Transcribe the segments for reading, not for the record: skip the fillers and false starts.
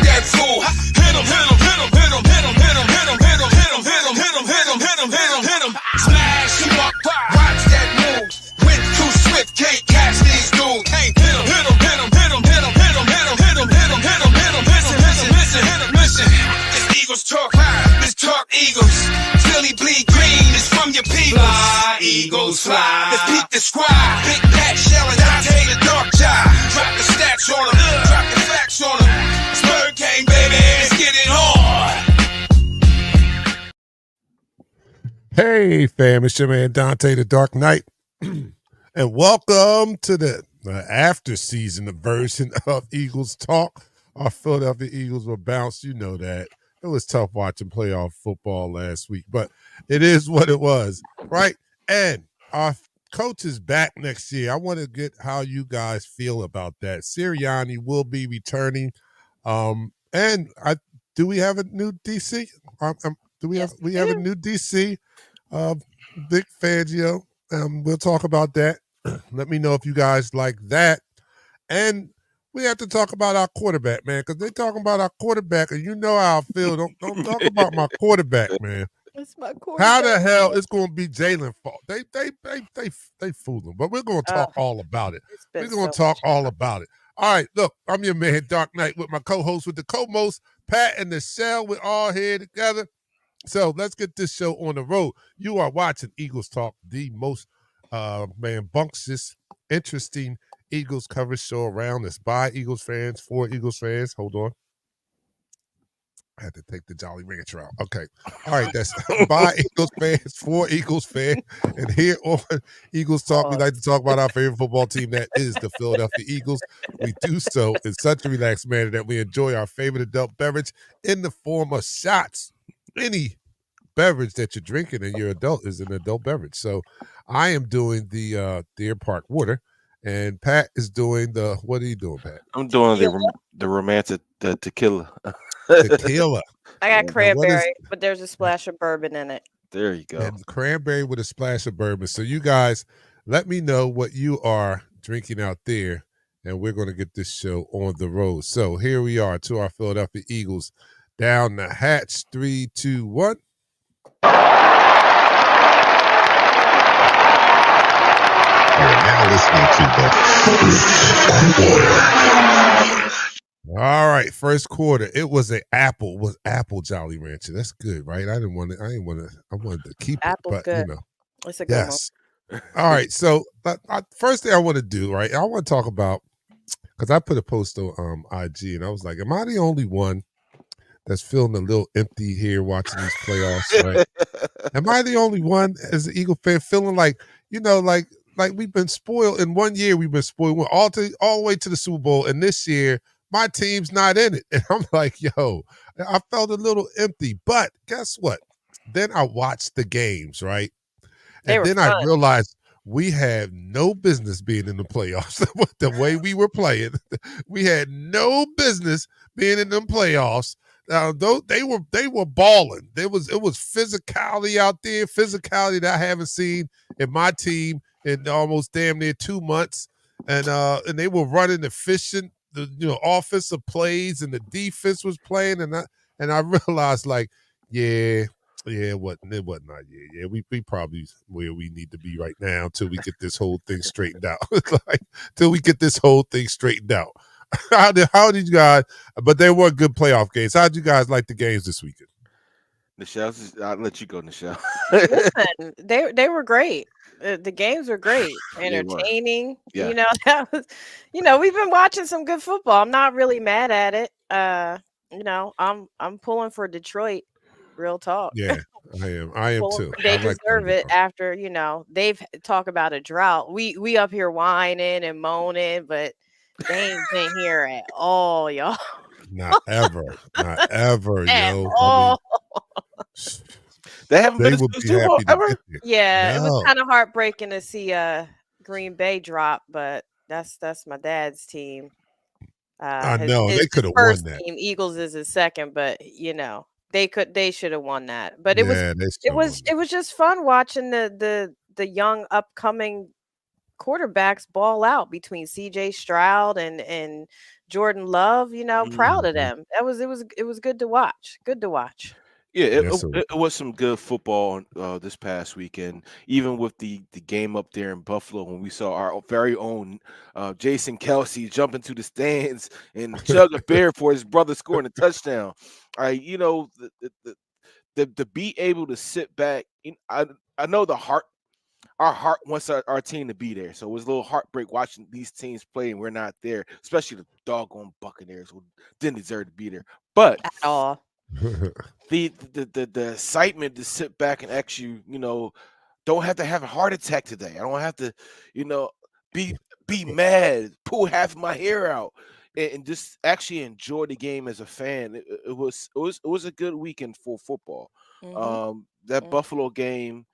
that fool. Hit him, hit him, hit him, hit him, hit him, hit him, hit him, hit him, hit him, hit him, hit him, hit him, hit him, hit him, hit him. Smash him up, watch that move. Went too swift, can't catch these dudes. Hit him, hit him, hit him, hit him, hit him, hit him, hit him, hit him, hit him, hit him, hit him. Listen, listen, listen, hit him, listen. This Eagles talk, this talk Eagles. Philly bleed green, it's from your people. Fly, Eagles, fly. Let's peep the squad. Big Pat Shell and Dante the Dark Child. Drop the stats on them, drop the facts on them. Spur King, baby, let's get it on. Hey, fam, it's your man Dante the Dark Knight, and welcome to the after season version of Eagles Talk. Our Philadelphia Eagles were bounced, you know that. It was tough watching playoff football last week, but it is what it was, right? And our coach is back next year. I want to get how you guys feel about that. Sirianni will be returning, and do we have a new DC? Do we have a new DC? Vic Fangio. We'll talk about that. Let me know if you guys like that. And we have to talk about our quarterback, man, because they're talking about our quarterback, and you know how I feel. Don't talk about my quarterback, man. That's my quarterback. How the hell it's going to be Jalen fault? They fooled him, but we're going to talk all about it. We're going to talk all about it. All right, look, I'm your man, Dark Knight, with my co-host, with the co-most, Pat and Nichelle. We're all here together. So let's get this show on the road. You are watching Eagles Talk, the most bumptious, interesting Eagles coverage show around. It's by Eagles fans, for Eagles fans. Hold on. I had to take the Jolly Rancher out. Okay. All right. That's by Eagles fans, for Eagles fans. And here on Eagles Talk, we like to talk about our favorite football team, that is the Philadelphia Eagles. We do so in such a relaxed manner that we enjoy our favorite adult beverage in the form of shots. Any beverage that you're drinking and you're adult is an adult beverage. So I am doing the Deer Park water. And Pat is doing what are you doing, Pat? I'm doing the romantic tequila. Tequila. I got cranberry, but there's a splash of bourbon in it. There you go. And cranberry with a splash of bourbon. So you guys, let me know what you are drinking out there, and we're going to get this show on the road. So here we are to our Philadelphia Eagles down the hatch. 3, 2, 1. Now listening to the quarter. All right, first quarter. It was apple Jolly Rancher. That's good, right? I wanted to keep it. Apple's But, good. you know, It's a good one. All right, so first thing I want to do, right? I want to talk about, because I put a post on IG, and I was like, am I the only one that's feeling a little empty here watching these playoffs, right? Am I the only one as an Eagle fan feeling like, like we've been spoiled? In 1 year, we've been spoiled all the way to the Super Bowl, and this year, my team's not in it. And I'm like, yo, I felt a little empty. But guess what? Then I watched the games, right? And then I realized we had no business being in the playoffs. The way we were playing, we had no business being in them playoffs. They were balling. It was physicality out there, physicality that I haven't seen in my team in almost damn near 2 months, and they were running efficient, offensive plays, and the defense was playing, and I realized, like, it wasn't not yet. Yeah, we probably where we need to be right now till we get this whole thing straightened out. How did you guys? But they were good playoff games. How did you guys like the games this weekend? Nichelle, I'll let you go, Nichelle. Listen, they were great. The games were great, entertaining. Yeah. That was, we've been watching some good football. I'm not really mad at it. I'm pulling for Detroit. Real talk. Yeah, I am too. They deserve it after, they've talked about a drought. We up here whining and moaning, but they ain't been here at all, y'all. Not ever, yo. All. They haven't been to the Super Bowl ever. Yeah, It was kind of heartbreaking to see Green Bay drop, but that's my dad's team. I know they could have won that. Team, Eagles is his second, but they should have won that. But it was just fun watching the young upcoming quarterbacks ball out between CJ Stroud and Jordan Love. Proud of Mhm. them. It was good to watch. Good to watch. Yeah, Yes, sir. it was some good football this past weekend. Even with the game up there in Buffalo, when we saw our very own Jason Kelsey jump into the stands and chug a beer for his brother scoring a touchdown. The be able to sit back. I know our heart wants our team to be there. So it was a little heartbreak watching these teams play and we're not there, especially the doggone Buccaneers who didn't deserve to be there. But At all. the excitement to sit back and actually, don't have to have a heart attack today. I don't have to, you know, be be mad, pull half of my hair out, and just actually enjoy the game as a fan. It was a good weekend for football. Mhm. That Mm. Buffalo game,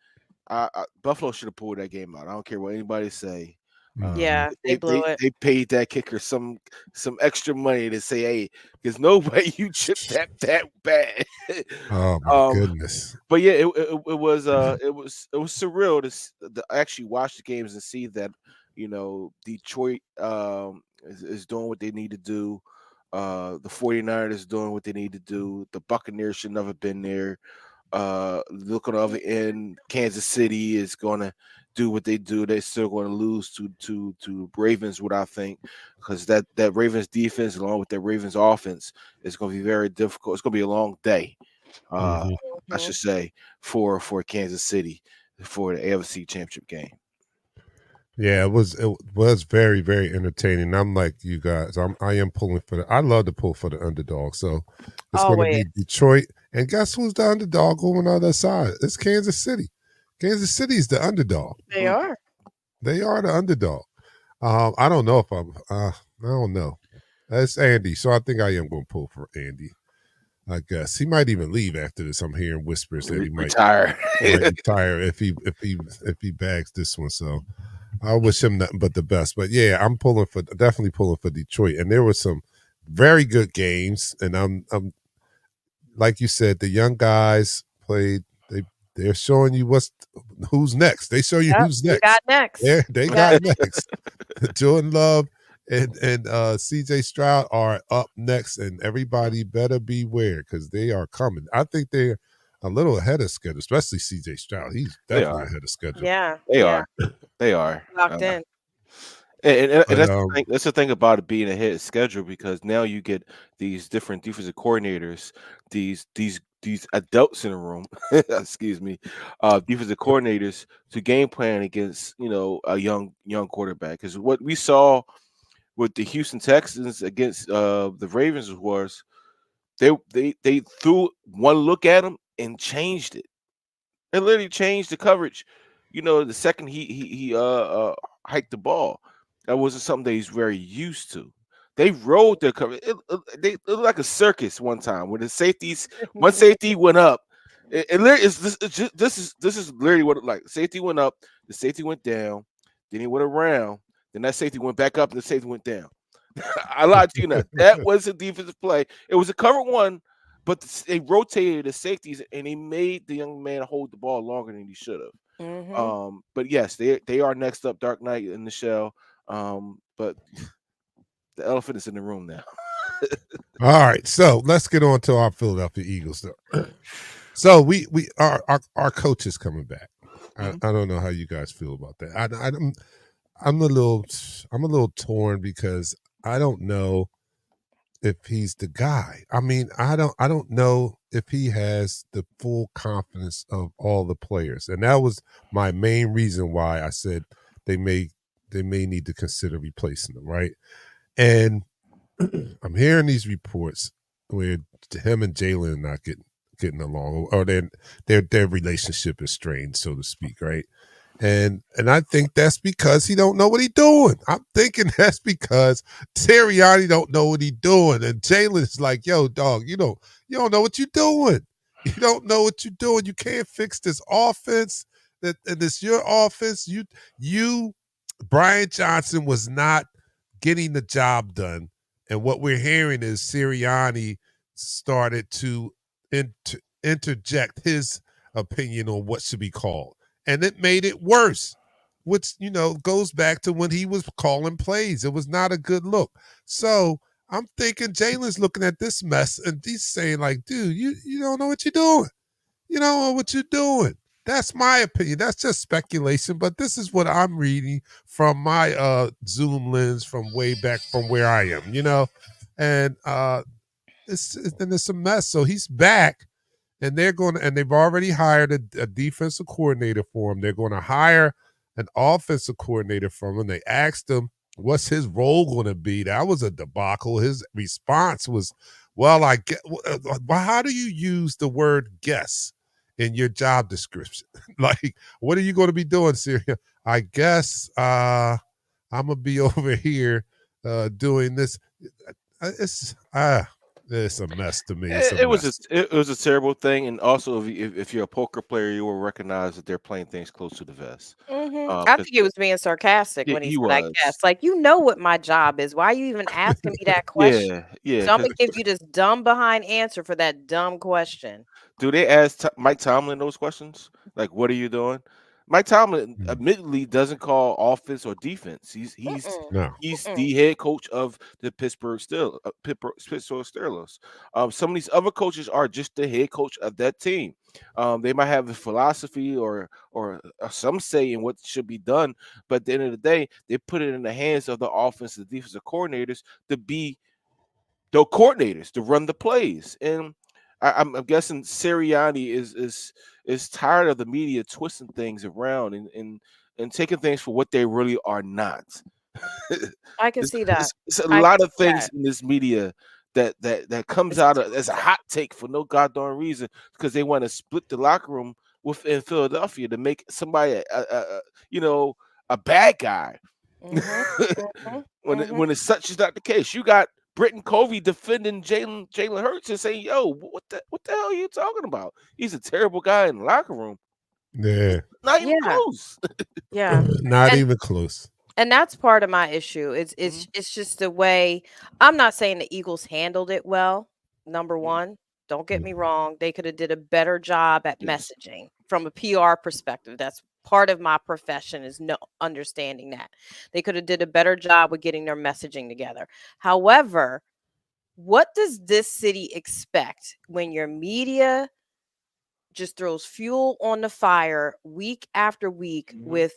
Buffalo should have pulled that game out. I don't care what anybody say. Mhm. Yeah, they blew it. They paid that kicker some extra money to say, hey, there's no way you chipped that bad. Oh my um, goodness. but yeah, it was surreal to actually watch the games and see that Detroit is doing what they need to do. The 49ers is doing what they need to do. The Buccaneers should never been there. Look on the other end, Kansas City is going to do what they do. They're still going to lose to Ravens, what I think, because that Ravens defense along with that Ravens offense is going to be very difficult. It's going to be a long day, uh, Mhm. I should Mhm. say, for Kansas City for the AFC Championship game. Yeah, it was very, very entertaining. I'm like you guys. I am pulling for I love to pull for the underdog. So it's gonna Always. be Detroit. And guess who's the underdog on the other side? It's Kansas City. Kansas City's the underdog. They are. They are the underdog. I don't know if I don't know. That's Andy. So I think I am gonna pull for Andy. I guess. He might even leave after this. I'm hearing whispers that he might Retire. retire if he bags this one. So I wish him nothing but the best. But yeah, I'm definitely pulling for Detroit. And there were some very good games. And I'm like you said, the young guys played. They're showing you who's next. They show you Yep. who's We next. got next. They We got got next. next. Jordan Love and CJ Stroud are up next, and everybody better beware because they are coming. I think they're a little ahead of schedule, especially CJ Stroud. He's They definitely are. ahead of schedule. Yeah. They Yeah. are. They are. Locked in. And But that's the thing. That's the thing about it being ahead of schedule because now you get these different defensive coordinators, these adults in the room, excuse me, defensive coordinators to game plan against a young quarterback. Because what we saw with the Houston Texans against the Ravens was they threw one look at him and changed it. It literally changed the coverage. The second he hiked the ball, that wasn't something that he's very used to. They rolled their coverage. It looked like a circus one time when one safety went up. It literally is this is literally what it like. Safety went up, the safety went down, then he went around, then that safety went back up, and the safety went down. I lied to you not. That was a defensive play. It was a cover one, but they rotated the safeties and they made the young man hold the ball longer than he should have. Mhm. But yes, they are next up, Dark Knight in the Shell. But the elephant is in the room now. all right, so let's get on to our Philadelphia Eagles. Though. So our coach is coming back. Mhm. I don't know how you guys feel about that. I'm a little torn because I don't know if he's the guy. I mean, I don't know if he has the full confidence of all the players. And that was my main reason why I said they may need to consider replacing him, right? And I'm hearing these reports where him and Jalen are not getting along, or their relationship is strained, so to speak, right? And I think that's because he don't know what he's doing. I'm thinking that's because Sirianni don't know what he's doing, and Jalen's like, "Yo, dog, you don't know what you're doing. You don't know what you're doing. You can't fix this offense. And this your offense. You, Brian Johnson was not getting the job done, and what we're hearing is Sirianni started to interject his opinion on what should be called, and it made it worse. which goes back to when he was calling plays. It was not a good look. So I'm thinking Jalen's looking at this mess and he's saying, like, dude, you don't know what you're doing. You don't know what you're doing. That's my opinion. That's just speculation, but this is what I'm reading from my Zoom lens from way back from where I am, and it's a mess. So he's back, and they've already hired a defensive coordinator for him. They're going to hire an offensive coordinator for him. They asked him what's his role going to be. That was a debacle. His response was, "Well, I get. Well, how do you use the word guess in your job description? Like, what are you going to be doing, Syria? I guess I'm gonna be over here doing this. It's it's a mess to me. It's a mess. It was a terrible thing, and also if you're a poker player, you will recognize that they're playing things close to the vest. I Because think he was being sarcastic when he he said, "I guess." was, Like, you know what my job is. Why are you even asking me that question? yeah, So I'm because gonna give you this dumb behind answer for that dumb question. do they ask Mike Tomlin those questions? Like, what are you doing? Mike Tomlin Mm. admittedly doesn't call offense or defense. Mm-mm, No. He's mm-mm. the head coach of the Pittsburgh Steelers. Some of these other coaches are just the head coach of that team. They might have a philosophy or some say in what should be done, but at the end of the day, they put it in the hands of the offensive defensive coordinators to be the coordinators to run the plays. And I'm guessing Sirianni is tired of the media twisting things around and taking things for what they really are not. I can see that. It's a I can lot of see things that. in this media that comes It's out too as a hot take for no goddamn reason because they want to split the locker room within Philadelphia to make somebody you know a bad guy. Mhm, mhm, mhm. When it's such is not the case. You got Britton Covey defending Jalen Hurts and saying, "Yo, what the hell are you talking about? He's a terrible guy in the locker room. Yeah. Not even Yeah, close." yeah. Not And even close. and that's part of my issue. It's Mhm, it's it's just the way. I'm not saying the Eagles handled it well. Number mhm. one, don't get Mm. me wrong. They could have did a better job at Yes. messaging from a PR perspective. That's part of my profession is no understanding that. They could have did a better job with getting their messaging together. However, what does this city expect when your media just throws fuel on the fire week after week Mhm. with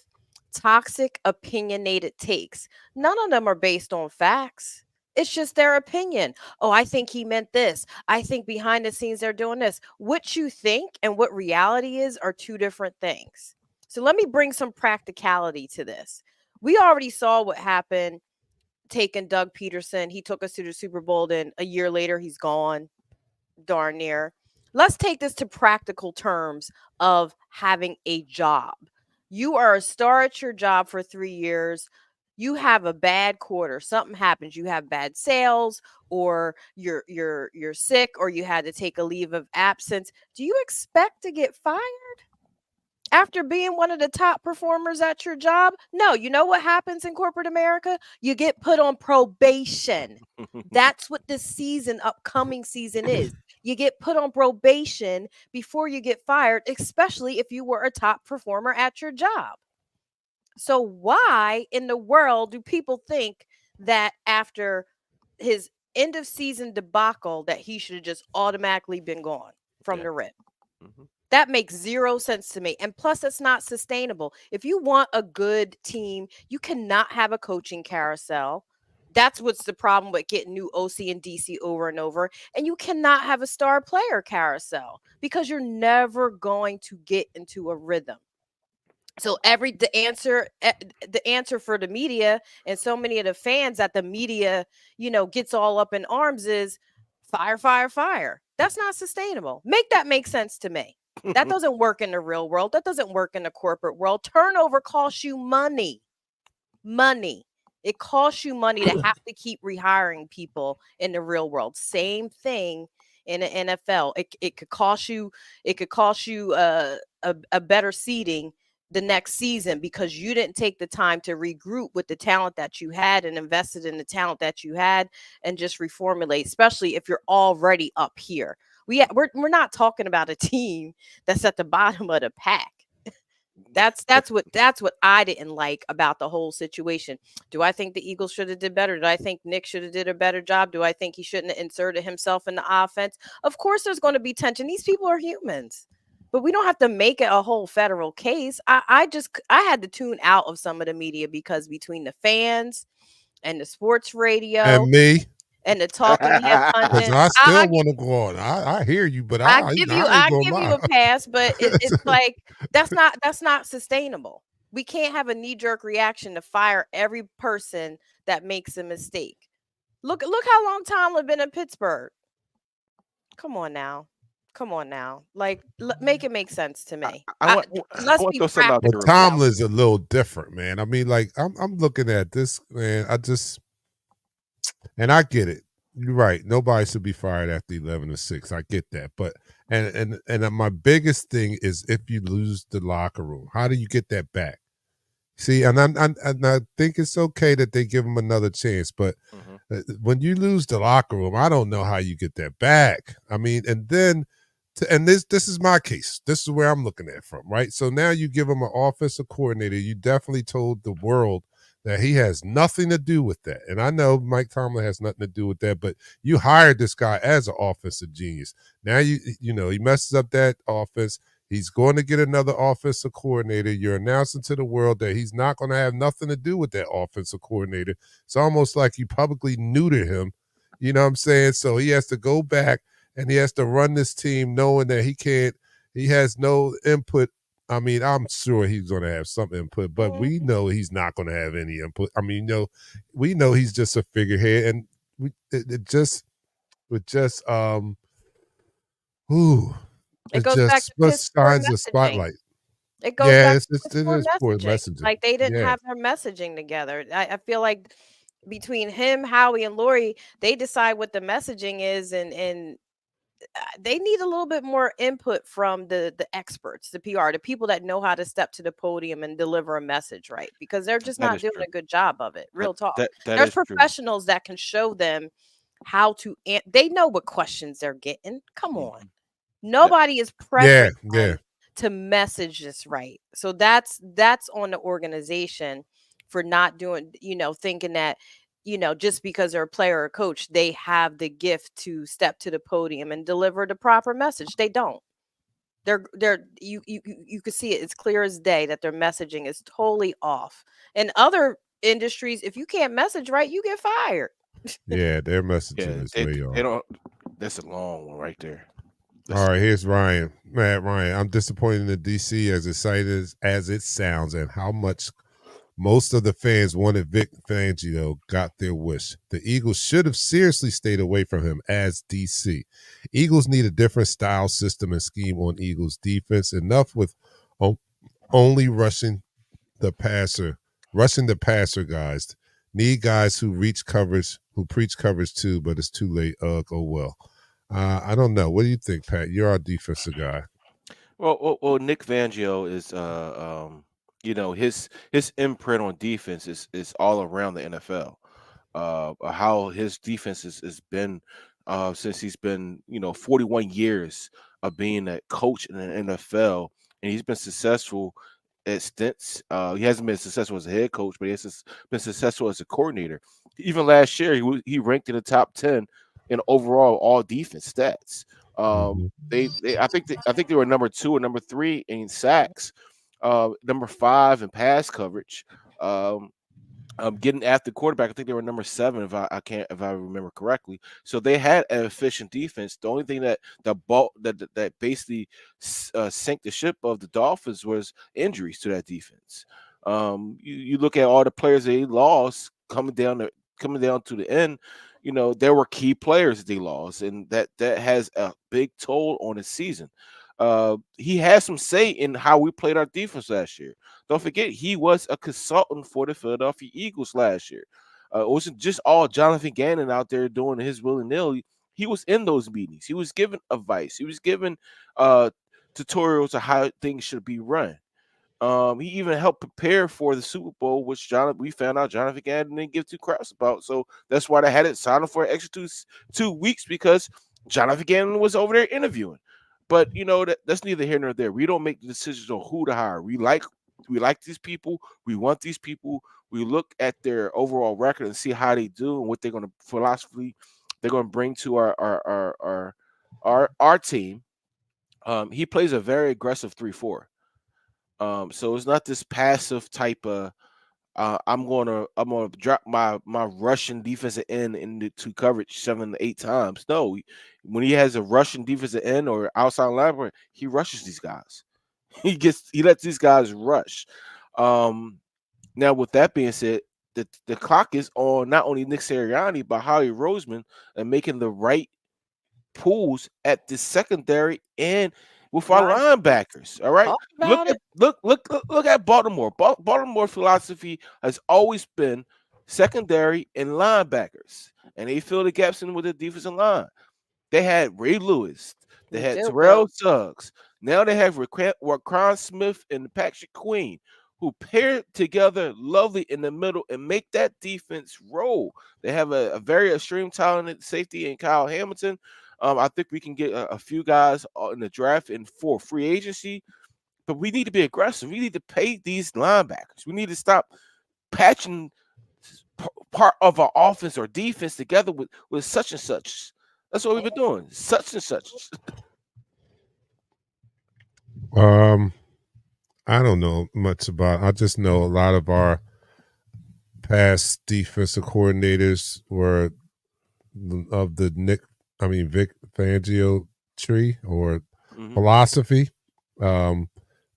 toxic, opinionated takes? None of them are based on facts. It's just their opinion. Oh, I think he meant this. I think behind the scenes they're doing this. What you think and what reality is are two different things. So let me bring some practicality to this. We already saw what happened taking Doug Peterson. He took us to the Super Bowl, then a year later, he's gone darn near. Let's take this to practical terms of having a job. You are a star at your job for 3 years. You have a bad quarter. Something happens. You have bad sales, or you're sick, or you had to take a leave of absence. Do you expect to get fired after being one of the top performers at your job? No. You know what happens in corporate America? You get put on probation. That's what this upcoming season is. You get put on probation before you get fired, especially if you were a top performer at your job. So, why in the world do people think that after his end of season debacle that he should have just automatically been gone from Yeah. the rip? Mhm. That makes zero sense to me. And plus, it's not sustainable. If you want a good team, you cannot have a coaching carousel. That's what's the problem with getting new OC and DC over and over. And you cannot have a star player carousel because you're never going to get into a rhythm. So the answer for the media and so many of the fans that the media, gets all up in arms is fire, fire, fire. That's not sustainable. Make that make sense to me. That doesn't work in the real world. That doesn't work in the corporate world. Turnover costs you money. Money. It costs you money to have to keep rehiring people in the real world. Same thing in the NFL. It could cost you. It could cost you a better seating the next season because you didn't take the time to regroup with the talent that you had and invested in the talent that you had and just reformulate. Especially if you're already up here. We're not talking about a team that's at the bottom of the pack. That's what I didn't like about the whole situation. Do I think the Eagles should have did better? Do I think Nick should have did a better job? Do I think he shouldn't have inserted himself in the offense? Of course there's going to be tension. These people are humans. But we don't have to make it a whole federal case. I had to tune out of some of the media because between the fans and the sports And radio me, and the talking head because pundits, I still want to go on. I hear you, but I ain't I gonna give you lie. a pass, but it's like that's not sustainable. We can't have a knee jerk reaction to fire every person that makes a mistake. Look how long Tomlin been in Pittsburgh. Come on now, come on now. Like make it make sense to I, me. I want I Let's want to be throw something out But there real quick. practical about Tomlin's a little different, man. I mean, like I'm looking at this, man. And I get it. You're right. Nobody should be fired after 11-6. I get that. But and my biggest thing is if you lose the locker room, how do you get that back? See, and I think it's okay that they give him another chance, but Mhm. when you lose the locker room, I don't know how you get that back. I mean, and then, and this is my case. This is where I'm looking at it from, right? So now you give him an offensive coordinator. You definitely told the world that he has nothing to do with that. And I know Mike Tomlin has nothing to do with that, but you hired this guy as an offensive genius. Now you know he messes up that offense. He's going to get another offensive coordinator. You're announcing to the world that he's not going to have nothing to do with that offensive coordinator. It's almost like you publicly neuter him. You know what I'm saying? So he has to go back and he has to run this team knowing that he has no input. I mean, I'm sure he's going to have some input, but we know he's not going to have any input. I mean, we know he's just a figurehead, and ooh, it it goes back just to piss poor shines a messaging. spotlight. It goes Yeah, back to piss it poor is poor messaging. messaging. Like they didn't Yeah. have their messaging together. I feel like between him, Howie, and Lori, they decide what the messaging is, and they need a little bit more input from the experts, the PR, the people that know how to step to the podium and deliver a message right, because they're just That not is doing true. a good job of it. That Real talk. that There's is true. professionals that can show them how to. They know what questions they're getting. Come on. Mhm. That Nobody is Yeah, pressuring yeah. them to message this right. So that's on the organization for not doing, thinking that, just because they're a player or a coach, they have the gift to step to the podium and deliver the proper message. They don't. You can see it. It's clear as day that their messaging is totally off. In other industries, if you can't message right, you get fired. Yeah, their messaging yeah, is way they off. don't. That's a long one right there. All right, here's Ryan. Matt Ryan, I'm disappointed in DC as excited as it sounds and how much most of the fans wanted Vic Fangio got their wish. The Eagles should have seriously stayed away from him as DC. Eagles need a different style, system, and scheme on Eagles defense. Enough with only rushing the passer guys. Need guys who preach coverage too, but it's too late. Ugh, oh well. I don't know. What do you think, Pat? You're our defensive guy. Well, Nick Fangio is his imprint on defense is all around the NFL. How his defense has been since he's been 41 years of being a coach in the NFL, and he's been successful at stints. He hasn't been successful as a head coach, but been successful as a coordinator. Even last year, he ranked in the top 10 in overall all defense stats. Mm-hmm. I think they were number 2 or number 3 in sacks, number 5 in pass coverage. Getting after quarterback, I think they were number 7 if I remember correctly. So they had an efficient defense. The only thing that basically sank the ship of the Dolphins was injuries to that defense. You look at all the players they lost coming down to the end. There were key players that they lost, and that has a big toll on the season. He has some say in how we played our defense last year. Don't forget, he was a consultant for the Philadelphia Eagles last year. It wasn't just all Jonathan Gannon out there doing his willy nilly. He was in those meetings. He was given advice. He was given tutorials of how things should be run. He even helped prepare for the Super Bowl, which we found out Jonathan Gannon didn't give two craps about. So that's why they had it signed for an extra two weeks, because Jonathan Gannon was over there interviewing. But that's neither here nor there. We don't make the decisions on who to hire. We like these people. We want these people. We look at their overall record and see how they do and what they're going to philosophy they're going to bring to our team. He plays a very aggressive 3-4. So it's not this passive type of I'm gonna drop my Russian defensive end into coverage 7 to 8 times. No, when he has a Russian defensive end or outside linebacker, he rushes these guys. He lets these guys rush. Um, Now with that being said, the clock is on not only Nick Sirianni but Howie Roseman and making the right pools at the secondary and with our Linebackers. linebackers. All right, Talk about it. look at Baltimore. Baltimore philosophy has always been secondary and linebackers, and they fill the gaps in with the defensive line. They had Ray Lewis. They We had do, Terrell Bill. Suggs. Now they have Raquan Smith and Patrick Queen, who pair together lovely in the middle and make that defense roll. They have a very extreme talented safety in Kyle Hamilton. I think we can get a few guys in the draft and for free agency, but we need to be aggressive. We need to pay these linebackers. We need to stop patching part of our offense or defense together with such and such. That's what we've been doing. Such and such. Um, I don't know much about. I just know a lot of our past defensive coordinators were of the Vic Fangio tree or Mhm. philosophy.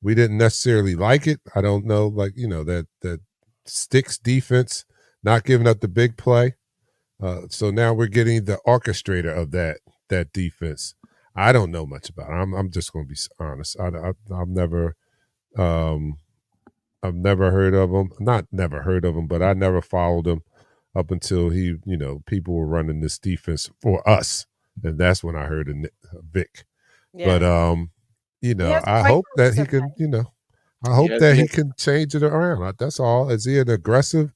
We didn't necessarily like it. I don't know, like that sticks defense, not giving up the big play. So now we're getting the orchestrator of that defense. I don't know much about it. I'm just going to be honest. Um, I've never heard of him. Not never heard of him, but I never followed him up until people were running this defense for us, and that's when I heard of Vic. But Yeah. He has I quite hope the that he resume. can. I He hope has that he been. can change it around. That's all. Is he an aggressive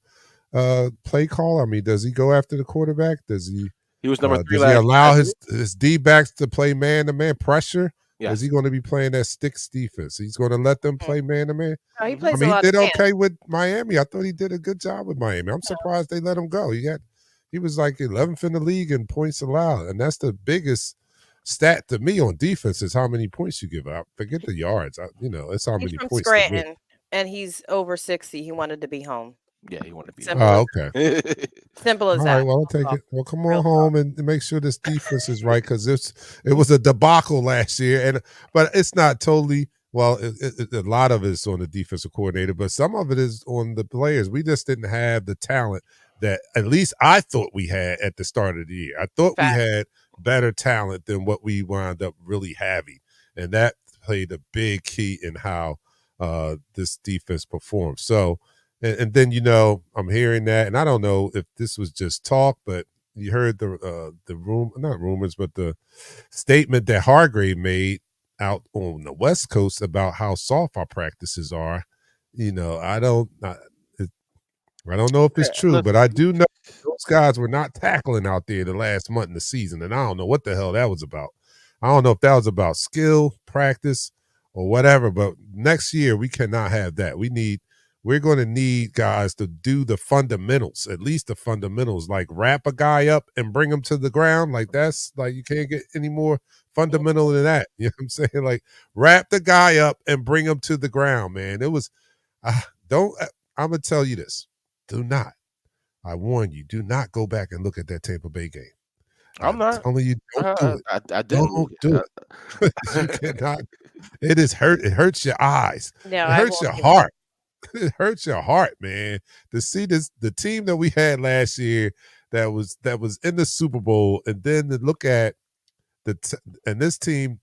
play call? I mean, does he go after the quarterback? He was number 3 Does he last allow year. his D backs to play man to man pressure? Or is he Yes. going to be playing that sticks defense? He's going to let them Mm. play man to man. Oh, he Mhm. I plays a mean, he lot of did man. okay with Miami. I thought he did a good job with Miami. I'm surprised they let him go. He was like 11th in the league in points allowed, and that's the biggest stat to me on defense is how many points you give out. Forget the yards. It's how He's many from points to win. Scranton, and he's over 60. He wanted to be home. Yeah, he wanted to be home. Simple as Oh, okay. simple as All right, that. well, I'll take Talk, it. Well, come real on talk. home and make sure this defense is right because it was a debacle last year, but it's not totally. Well, a lot of it's on the defensive coordinator, but some of it is on the players. We just didn't have the talent that at least I thought we had at the start of the year. I thought we Facts. had better talent than what we wound up really having, and that played a big key in how this defense performed. So. And then I'm hearing that, and I don't know if this was just talk, but you heard the not rumors, but the statement that Hargrave made out on the West Coast about how soft our practices are. I don't know if it's true, but Listen, I do know those guys were not tackling out there the last month in the season, and I don't know what the hell that was about. I don't know if that was about skill, practice, or whatever. But next year we cannot have that. We're going to need guys to do the fundamentals, at least the fundamentals, like wrap a guy up and bring him to the ground. Like that's like you can't get any more fundamental than that. You know what I'm saying? Like wrap the guy up and bring him to the ground, man. It was don't. I'm gonna tell you this. Do not. I warn you. Do not go back and look at that Tampa Bay game. I'm I'm not. telling you, don't do it. I didn't Don't look. do it. You cannot. It is hurt. It hurts your eyes. No, It I hurts won't your give it. heart. It hurts your heart, man, to see the team that we had last year that was in the Super Bowl, and then to look at and this team.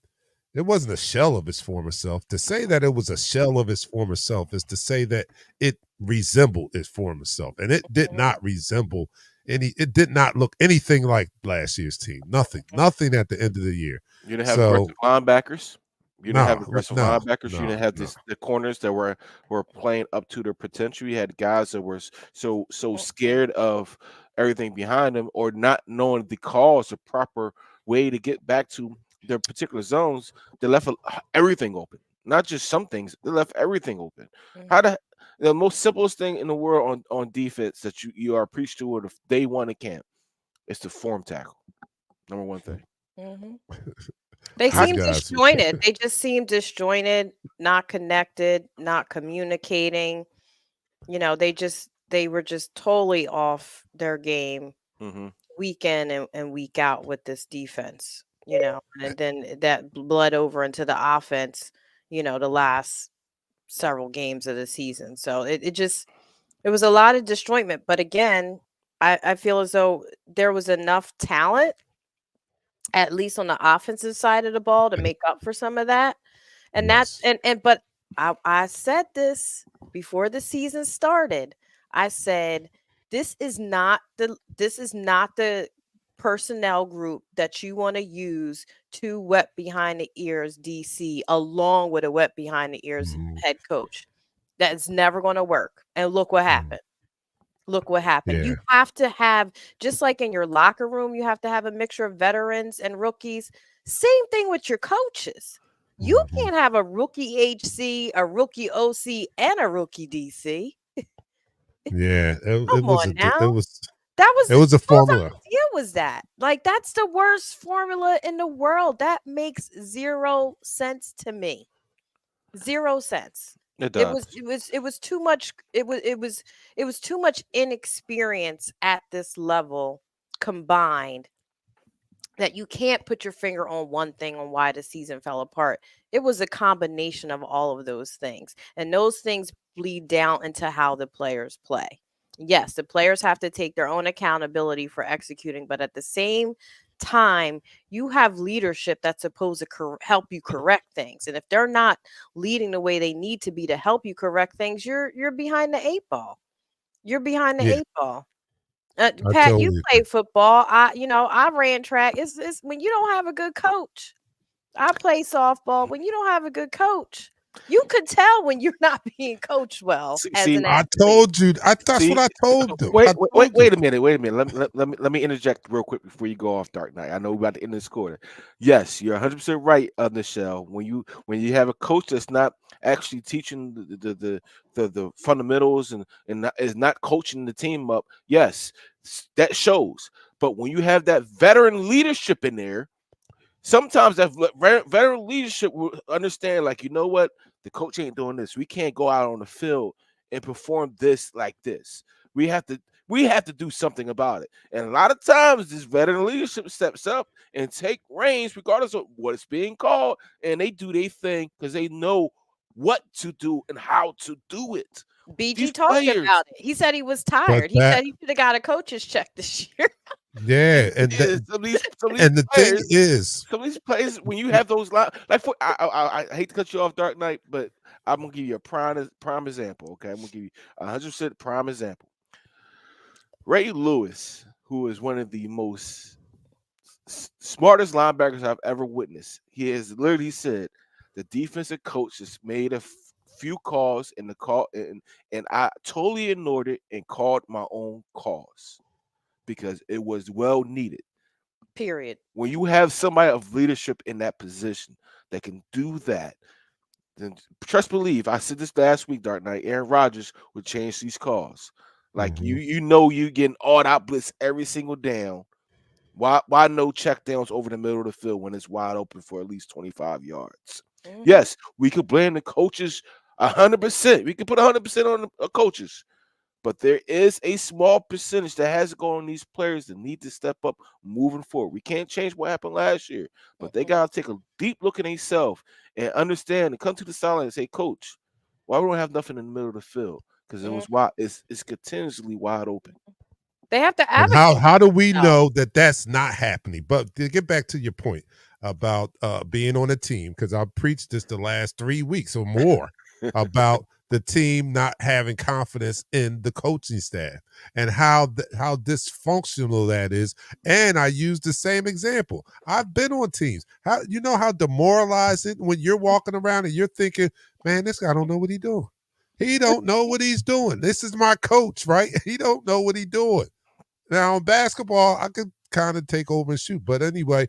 It wasn't a shell of its former self. To say that it was a shell of its former self is to say that it resembled its former self, and it did not resemble any. It did not look anything like last year's team. Nothing at the end of the year. You didn't have So aggressive linebackers. You didn't have no, aggressive no, linebackers. You no, didn't have no. the corners that were playing up to their potential. You had guys that were so Mm-mm. scared of everything behind them or not knowing the cause, the proper way to get back to their particular zones, they left everything open. Not just some things, they left everything open. How Mhm. the most simplest thing in the world on defense that you are preached to or day one in camp is to form tackle. Number one thing. Mhm. They How These seem guys. disjointed. They just seem disjointed, not connected, not communicating. They were just totally off their game hmm week in and week out with this defense, and then that bled over into the offense, the last several games of the season. So it was a lot of disjointment. But again, I feel as though there was enough talent, at least on the offensive side of the ball, to make up for some of that. And that Yes. and but I said this before the season started. I said this is not the personnel group that you want to use to wet behind the ears DC along with a wet behind the ears Mhm. head coach. That's never going to work. And look what Mm. happened. Look what happened. Yeah. You have to have, just like in your locker room, you have to have a mixture of veterans and rookies. Same thing with your coaches. You Mhm. can't have a rookie HC, a rookie OC, and a rookie DC. Yeah. It Come was on a now. it was That was it was a whose formula. idea was that? Like, that's the worst formula in the world. That makes 0 sense to me. 0 sense. It It was does. it was it was too much. It was too much inexperience at this level combined, that you can't put your finger on one thing on why the season fell apart. It was a combination of all of those things. And those things bleed down into how the players play. Yes, the players have to take their own accountability for executing, but at the same time, you have leadership that's supposed to help you correct things. And if they're not leading the way they need to be to help you correct things, you're behind the eight ball. You're behind the Yeah. eight ball. I Pat, you totally play agree. football. I ran track. It's when you don't have a good coach. I play softball. When you don't have a good coach, you could tell when you're not being coached well as See, an I athlete. told you. That's what see, I told them. wait, I wait, wait, told you. wait a minute, wait a minute. Let me interject real quick before you go off, Dark Knight. I know we're about to end this quarter. Yes, you're 100% right, Michelle. When you have a coach that's not actually teaching the fundamentals and is not coaching the team up, yes, that shows. But when you have that veteran leadership in there, sometimes that veteran leadership will understand, like, you know what, the coach ain't doing this. We can't go out on the field and perform this like this. We have to we have to do something about it. And a lot of times this veteran leadership steps up and take reins regardless of what it's being called, and they do their thing because they know what to do and how to do it. BG These talked players, about it. He said he was But tired. He that, said he should have got a coach's check this year. yeah, some of these and the thing players is, some of these plays when you have those like I hate to cut you off, Dark Knight, but I'm gonna give you a prime example. Okay, I'm gonna give you 100% prime example. Ray Lewis, who is one of the most smartest linebackers I've ever witnessed, he has literally said the defensive coach has made few calls in the call, and I totally ignored it and called my own calls because it was well needed. Period. When you have somebody of leadership in that position that can do that, then trust believe. I said this last week, Dark Knight. Aaron Rodgers would change these calls. Like mhm, you getting all out blitz every single down. Why no check downs over the middle of the field when it's wide open for at least 25 yards? Hmm. Yes, we could blame the coaches 100%. We could put 100% on the coaches. But there is a small percentage that has to go on these players that need to step up moving forward. We can't change what happened last year, but they got to take a deep look at themselves and understand and come to the sideline and say, Coach, why we don't have nothing in the middle of the field? Because it was wide, it's continuously wide open. They have to and advocate how do for we themselves. know that that's not happening? But to get back to your point about being on a team, because I've preached this the last 3 weeks or more about the team not having confidence in the coaching staff and how dysfunctional that is. And I use the same example. I've been on teams. How you know how demoralizing when you're walking around and you're thinking, man, this guy don't know what he's doing. He don't know what he's doing. This is my coach, right? He don't know what he's doing. Now in basketball, I could kind of take over and shoot. But anyway,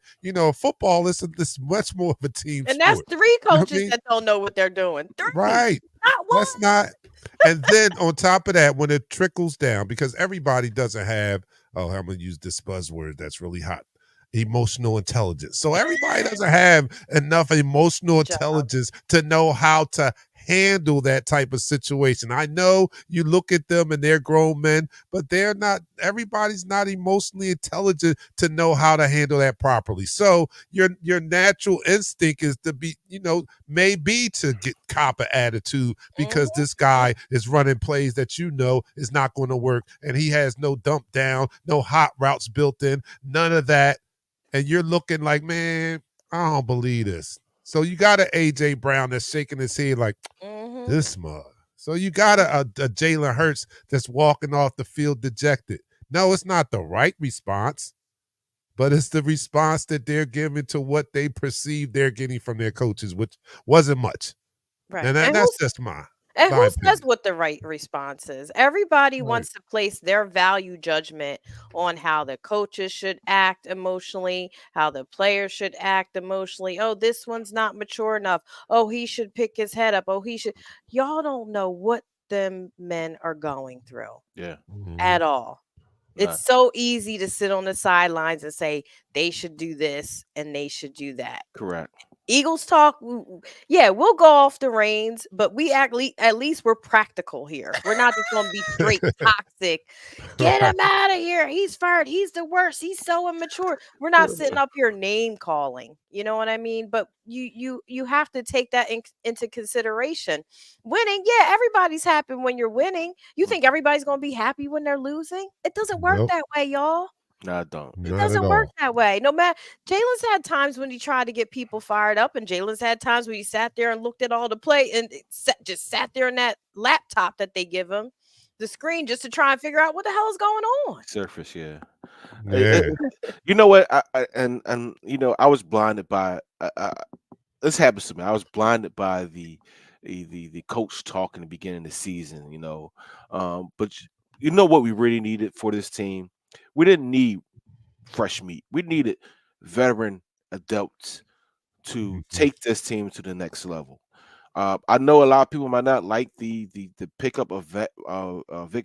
football is this much more of a team And that's sport. 3 You know what I coaches mean? that don't know what they're doing. 3, Right. not Let's 1. not. And then on top of that, when it trickles down, because everybody doesn't have, I'm going to use this buzzword that's really hot, emotional intelligence. So everybody doesn't have enough emotional Good job. intelligence to know how to handle that type of situation. I know you look at them and they're grown men, but everybody's not emotionally intelligent to know how to handle that properly. So your natural instinct is to be, maybe to get cop an attitude because this guy is running plays that is not going to work, and he has no dump down, no hot routes built in, none of that. And you're looking like, man, I don't believe this. So you got an A.J. Brown that's shaking his head like, this mug. So you got a Jalen Hurts that's walking off the field dejected. No, it's not the right response, but it's the response that they're giving to what they perceive they're getting from their coaches, which wasn't much. Right. And And that's just my who says opinion. what the right response is? Everybody Right. wants to place their value judgment on how the coaches should act emotionally, how the players should act emotionally. Oh, this one's not mature enough. Oh, he should pick his head up. Oh, he should. Y'all don't know what them men are going through Yeah. at all. Nah. It's so easy to sit on the sidelines and say they should do this and they should do that. Correct. Eagles talk, yeah, we'll go off the reins, but we at least we're practical here. We're not just going to be straight toxic. Get him out of here. He's fired. He's the worst. He's so immature. We're not sitting up here name calling. You know what I mean? But you have to take that into consideration. Winning, yeah, everybody's happy when you're winning. You think everybody's going to be happy when they're losing? It doesn't work Nope. that way, y'all. No, I don't. It Not at doesn't work all. that way. No matter Jalen's had times when he tried to get people fired up, and Jalen's had times when he sat there and looked at all the play and just sat there in that laptop that they give him, the screen, just to try and figure out what the hell is going on. Surface, yeah. Yeah. You know what? I was blinded by. This happens to me. I was blinded by the coach talk in the beginning of the season. But you know what we really needed for this team? We didn't need fresh meat. We needed veteran adults to take this team to the next level. I know a lot of people might not like the pickup of Vic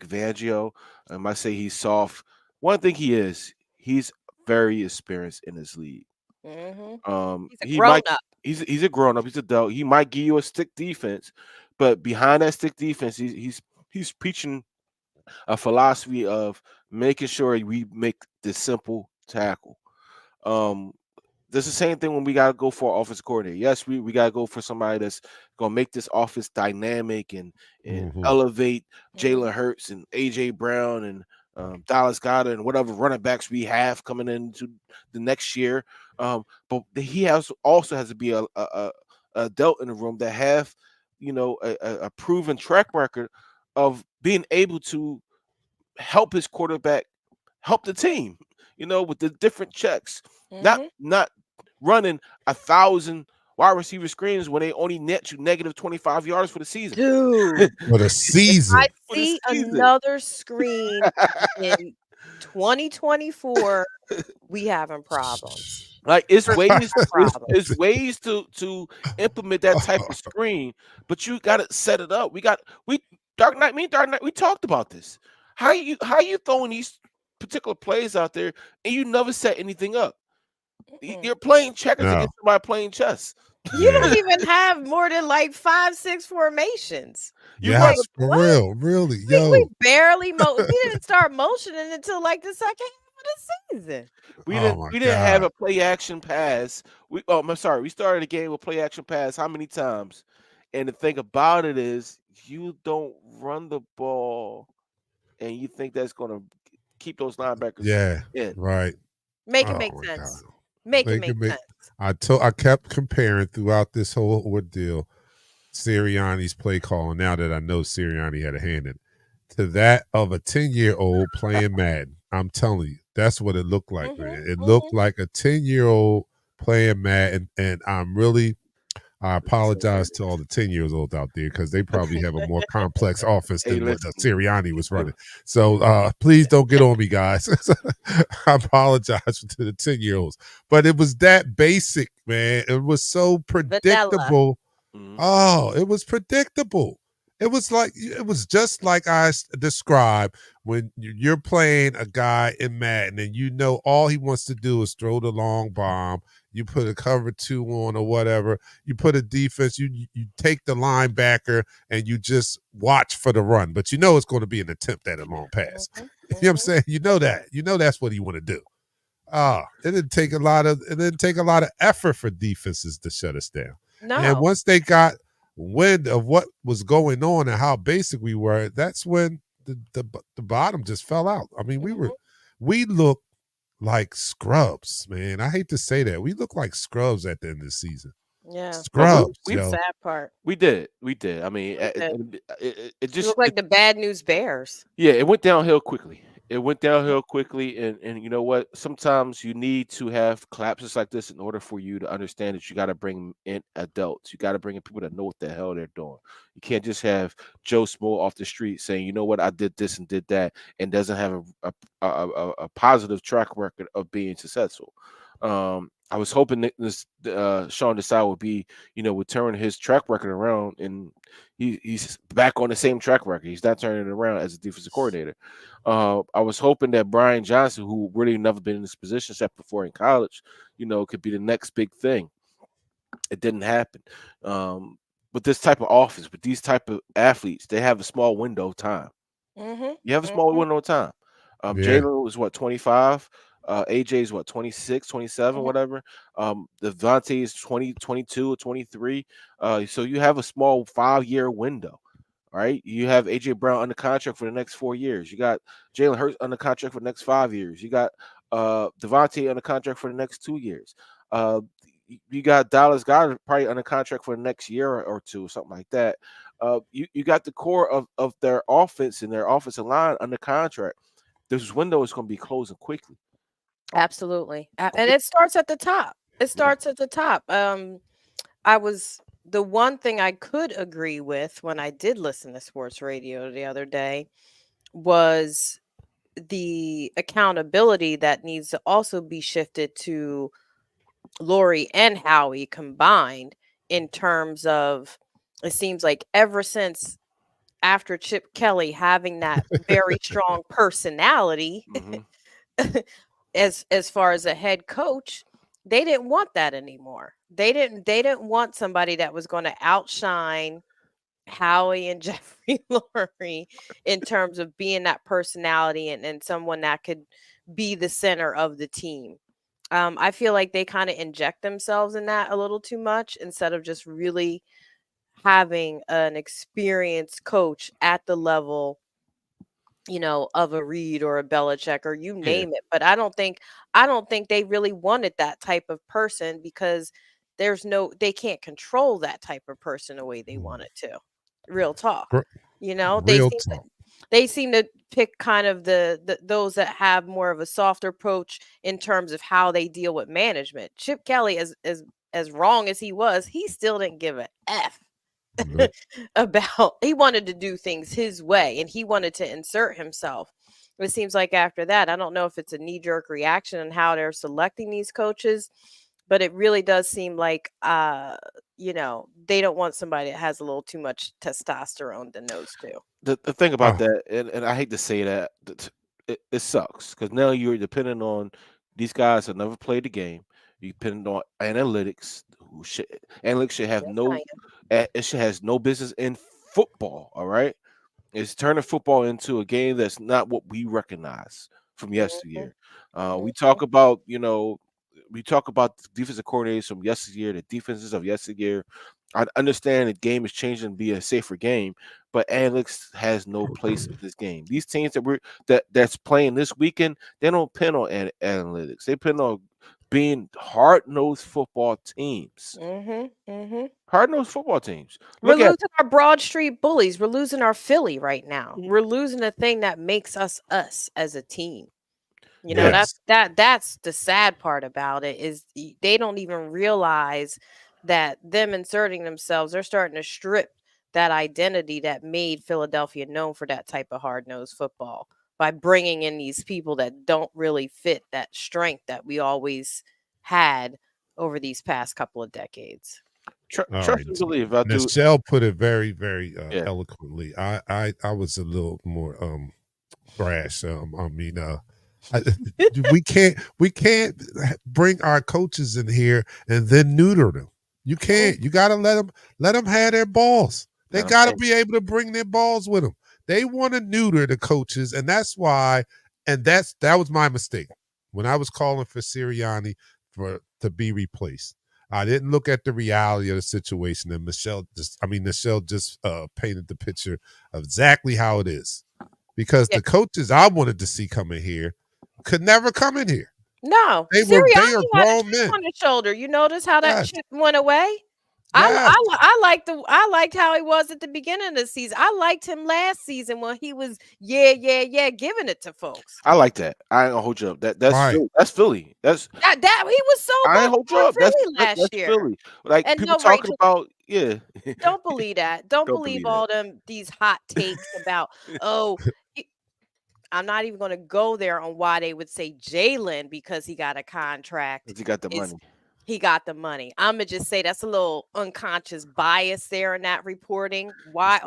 Fangio. I might say he's soft. One thing he's very experienced in this league. He's a He grown might up. he's a grown up. He's adult. He might give you a stick defense, but behind that stick defense, he's preaching a philosophy of making sure we make the simple tackle. Um, There's the same thing when we gotta go for an offense coordinator. Yes, we gotta go for somebody that's gonna make this offense dynamic and elevate Jalen Hurts and AJ Brown and Dallas Goedert and whatever running backs we have coming into the next year. But he also has to be a adult in the room that have a proven track record of being able to help his quarterback help the team. With the different checks, not running 1,000 wide receiver screens when they only net you negative 25 yards for the season. Dude, For the season. I For the see season. another screen in 2024. We having problems. Like it's For ways problems. it's ways to implement that type of screen, but you got to set it up. We Dark Knight, we talked about this. How you throwing these particular plays out there and you never set anything up? You're playing checkers No. against somebody playing chess. You don't even have more than like 5, 6 formations. Yes, like, for what? real, really. We barely we didn't start motioning until like the second half of the season. We Oh didn't have God. a play action pass. I'm sorry. We started a game with play action pass how many times? And the thing about it is you don't run the ball and you think that's going to keep those linebackers in. Right. Make it Oh make my sense. God. Make it make sense. I kept comparing throughout this whole ordeal Sirianni's play call, now that I know Sirianni had a hand in it, to that of a 10-year-old playing Madden. I'm telling you, that's what it looked like, man. It looked like a 10-year-old playing Madden, and I'm I apologize to all the 10 years old out there because they probably have a more complex offense Hey, than what listen. Sirianni was running. So please don't get on me, guys. I apologize to the 10-year-olds. But it was that basic, man. It was so Vanilla. predictable. Mhm. Oh, it was predictable. It was just like described when you're playing a guy in Madden and you know all he wants to do is throw the long bomb. You put a cover 2 on or whatever. You put a defense. You take the linebacker and you just watch for the run, but you know it's going to be an attempt at a long pass. Mhm, You know what I'm mhm. saying? You know that. You know that's what you want to do. It didn't take a lot of effort for defenses to shut us down. And No. once they got wind of what was going on and how basic we were, that's when the bottom just fell out. I mean, Mhm. we looked like scrubs, man. I hate to say that. We looked like scrubs at the end of the season. Yeah. No, we Scrubs, It's the we yo. sad part. we did. We did. I mean, We did. it We just look like the bad news bears. yeah, it went downhill quickly. It went downhill quickly, and you know what? Sometimes you need to have collapses like this in order for you to understand that you got to bring in adults. You got to bring in people that know what the hell they're doing. You can't just have Joe Smo off the street saying, "You know what? I did this and did that," and doesn't have a positive track record of being successful. I was hoping that this Sean Desai would be, would turn his track record around, and he's back on the same track record. He's not turning it around as a defensive coordinator. I was hoping that Brian Johnson, who really never been in this position except before in college, could be the next big thing. It didn't happen. Um, with this type of offense, with these type of athletes, they have a small window of time. Mhm. You have a small Mhm. window of time. Yeah. Jalen was what, 25. AJ is what, 26, 27, Mhm. whatever. Devontae is 20, 22 or 23. So you have a small 5-year window. Right, you have AJ Brown under contract for the next 4 years. You got Jalen Hurts under contract for the next 5 years. You got Devontae under contract for the next 2 years. You got Dallas Goddard probably under contract for the next year or two, something like that. You got the core of their offense and their offensive line under contract. This window is going to be closing quickly. Absolutely. And Quick, it starts at the top. It yeah. starts at the top. I was the one thing I could agree with when I did listen to sports radio the other day was the accountability that needs to also be shifted to Lori and Howie combined in terms of it seems like ever since after Chip Kelly having that very strong personality Hmm. as far as a head coach, they didn't want that anymore. They didn't want somebody that was going to outshine Howie and Jeffrey Lurie in terms of being that personality and someone that could be the center of the team. I feel like they kind of inject themselves in that a little too much instead of just really having an experienced coach at the level, of a Reed or a Belichick or you Yeah. name it. But I don't think they really wanted that type of person because they can't control that type of person the way they wanted to. Real talk. Gr- You know, they Real seem to talk. they seem to pick kind of the those that have more of a soft approach in terms of how they deal with management. Chip Kelly, as wrong as he was, he still didn't give a F Nope. about he wanted to do things his way and he wanted to insert himself. It seems like after that, I don't know if it's a knee jerk reaction and how they're selecting these coaches, but it really does seem like they don't want somebody that has a little too much testosterone than those two. The thing about Oh, that, and I hate to say that, it sucks because now you're dependent on these guys that never played the game. You depend on analytics. Analytics should have Yes, I no, am. it should has no business in football. All right, it's turning football into a game that's not what we recognize from Mhm, yesteryear. We mhm, talk about, we talk about the defensive coordinators from yesteryear, the defenses of yesteryear. I understand the game is changing to be a safer game, but analytics has no place in this game. These teams that's playing this weekend, they don't pin on analytics. They pin on being hard nosed football teams. mhm, mhm. Hard nosed football teams. We're Look at losing our Broad Street bullies. We're losing our Philly right now. We're losing the thing that makes us us as a team. You know, yeah. that's yes. that's the sad part about it is they don't even realize that them inserting themselves, they're starting to strip that identity that made Philadelphia known for that type of hard-nosed football by bringing in these people that don't really fit that strength that we always had over these past couple of decades. All Trust right. and believe. I do. Michelle put it very, very Yeah. eloquently. I was a little more brash. I, we can't bring our coaches in here and then neuter them. You can't. You got to let them have their balls. They Let 'em got to think. be able to bring their balls with them. They want to neuter the coaches, and that's why. And that was my mistake when I was calling for Sirianni to be replaced. I didn't look at the reality of the situation, and Michelle just painted the picture of exactly how it is. Because Yeah. the coaches I wanted to see come in here could never come in here. No, They Sirianni are had a grown chip men. on his shoulder. You notice how that Yes, chip went away? yes, I liked how he was at the beginning of the season. I liked him last season when he was giving it to folks. I like that. I ain't gonna hold you up. That's right. Philly. That's Philly. That's That he was so I ain't much hold you more up. Philly last That's year. Philly. Like And people no, talking Rachel, about, yeah. don't believe that. Don't Don't believe believe that. all these hot takes about oh. he- I'm not even going to go there on why they would say Jalen because he got a contract. 'Cause he got the Is money. he got the money? I'm gonna just say that's a little unconscious bias there in that reporting. Why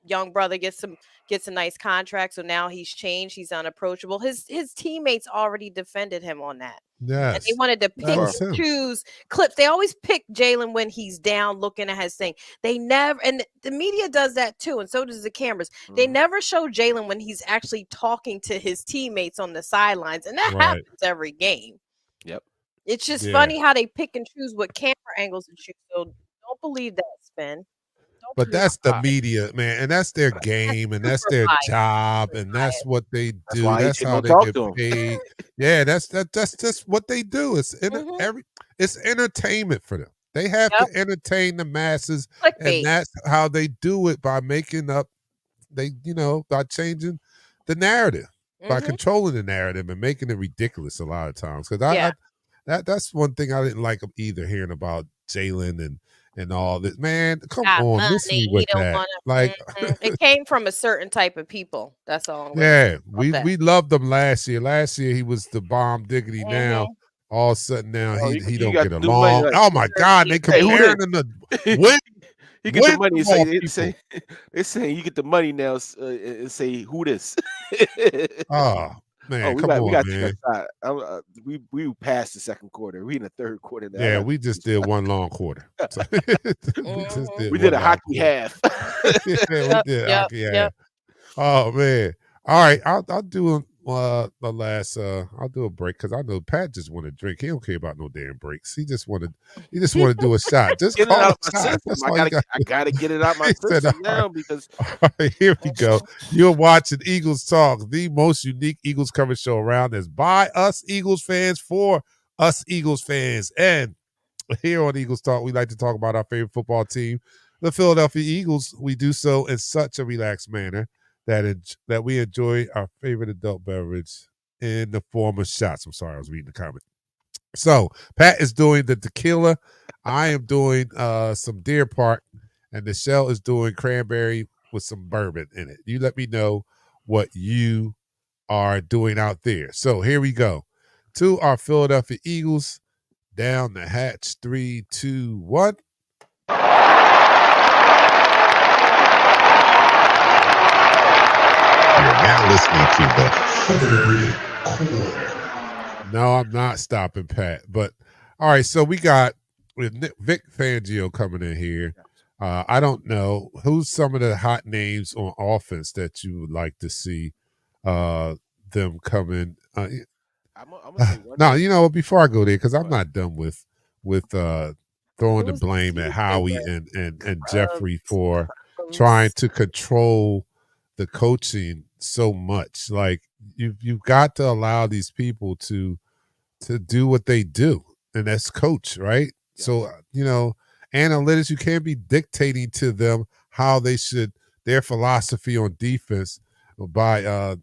young brother gets a nice contract, so now he's changed. He's unapproachable. His teammates already defended him on that. And they Yes. wanted to That pick Far. was and him. choose clips. They always pick Jalen when he's down looking at his thing. They never, and the media does that too, and so does the cameras. They Mhm. never show Jalen when he's actually talking to his teammates on the sidelines, and that Right. happens every game. Yep. It's just Yeah. funny how they pick and choose what camera angles to shoot. So don't believe that spin. Don't But believe that's the Uh, media, man, and that's their that's game, and that's super their biased. job, Super and that's biased. what they that's do. why That's HA how don't they talk get to him. paid. Yeah, that's just what they do. Hmm. It's entertainment for them. They have Yep. to entertain the masses, and Clickbait. that's how they do it by by changing the narrative, by Hmm. controlling the narrative and making it ridiculous a lot of times. Because Yeah. that's one thing I didn't like either, hearing about Jalen and all this. Man, come Got on, miss money. me He with don't that. want Like, to. It came from a certain type of people. That's all I'm going to say yeah, about that. we loved him last year. Last year he was the bomb diggity. Now Hmm. all of a sudden now Oh, he you don't got get the new money. along. Like, Oh my God, they hey, who comparing him to this? win You get the win money of and all say people. they saying you get the money now, and say who this? Oh Oh, man, come we on, got to take man. a shot. We passed the second quarter. We in the third quarter now. I Yeah, got we just did one long quarter. So, we just Hmm. did we did one a long hockey quarter. half. Yeah, we Yep. did Yep. hockey. Yeah. Yep. Oh man. All right, I'll do the last. I'll do a break because I know Pat just want to drink. He don't care about no damn breaks. He just want to do a shot. Just Get it call out a of my shot. system. That's all you got. I gotta get it out my He said, system now because all right, here we go. Mhm. You're watching Eagles Talk, the most unique Eagles coverage show around. That's by us Eagles fans for us Eagles fans. And here on Eagles Talk, we like to talk about our favorite football team, the Philadelphia Eagles. We do so in such a relaxed manner that we enjoy our favorite adult beverage in the form of shots. I'm sorry, I was reading the comment. So Pat is doing the tequila. I am doing some Deer Park, and Michelle is doing cranberry with some bourbon in it. You let me know what you are doing out there. So here we go. To our Philadelphia Eagles, down the hatch, 3, 2, 1. You're now listening to the third quarter. No, I'm not stopping Pat. But all right, so we got with Vic Fangio coming in here. I don't know who's some of the hot names on offense that you would like to see them come in. I'm gonna say one No, name. you know, before I go there, because I'm What? not done with throwing the Who's the blame at season Howie with? and Jeffrey for trying Problems. to control the coaching so much. Like you've got to allow these people to do what they do, and that's coach, right? Yes. So analytics, you can't be dictating to them how they should their philosophy on defense by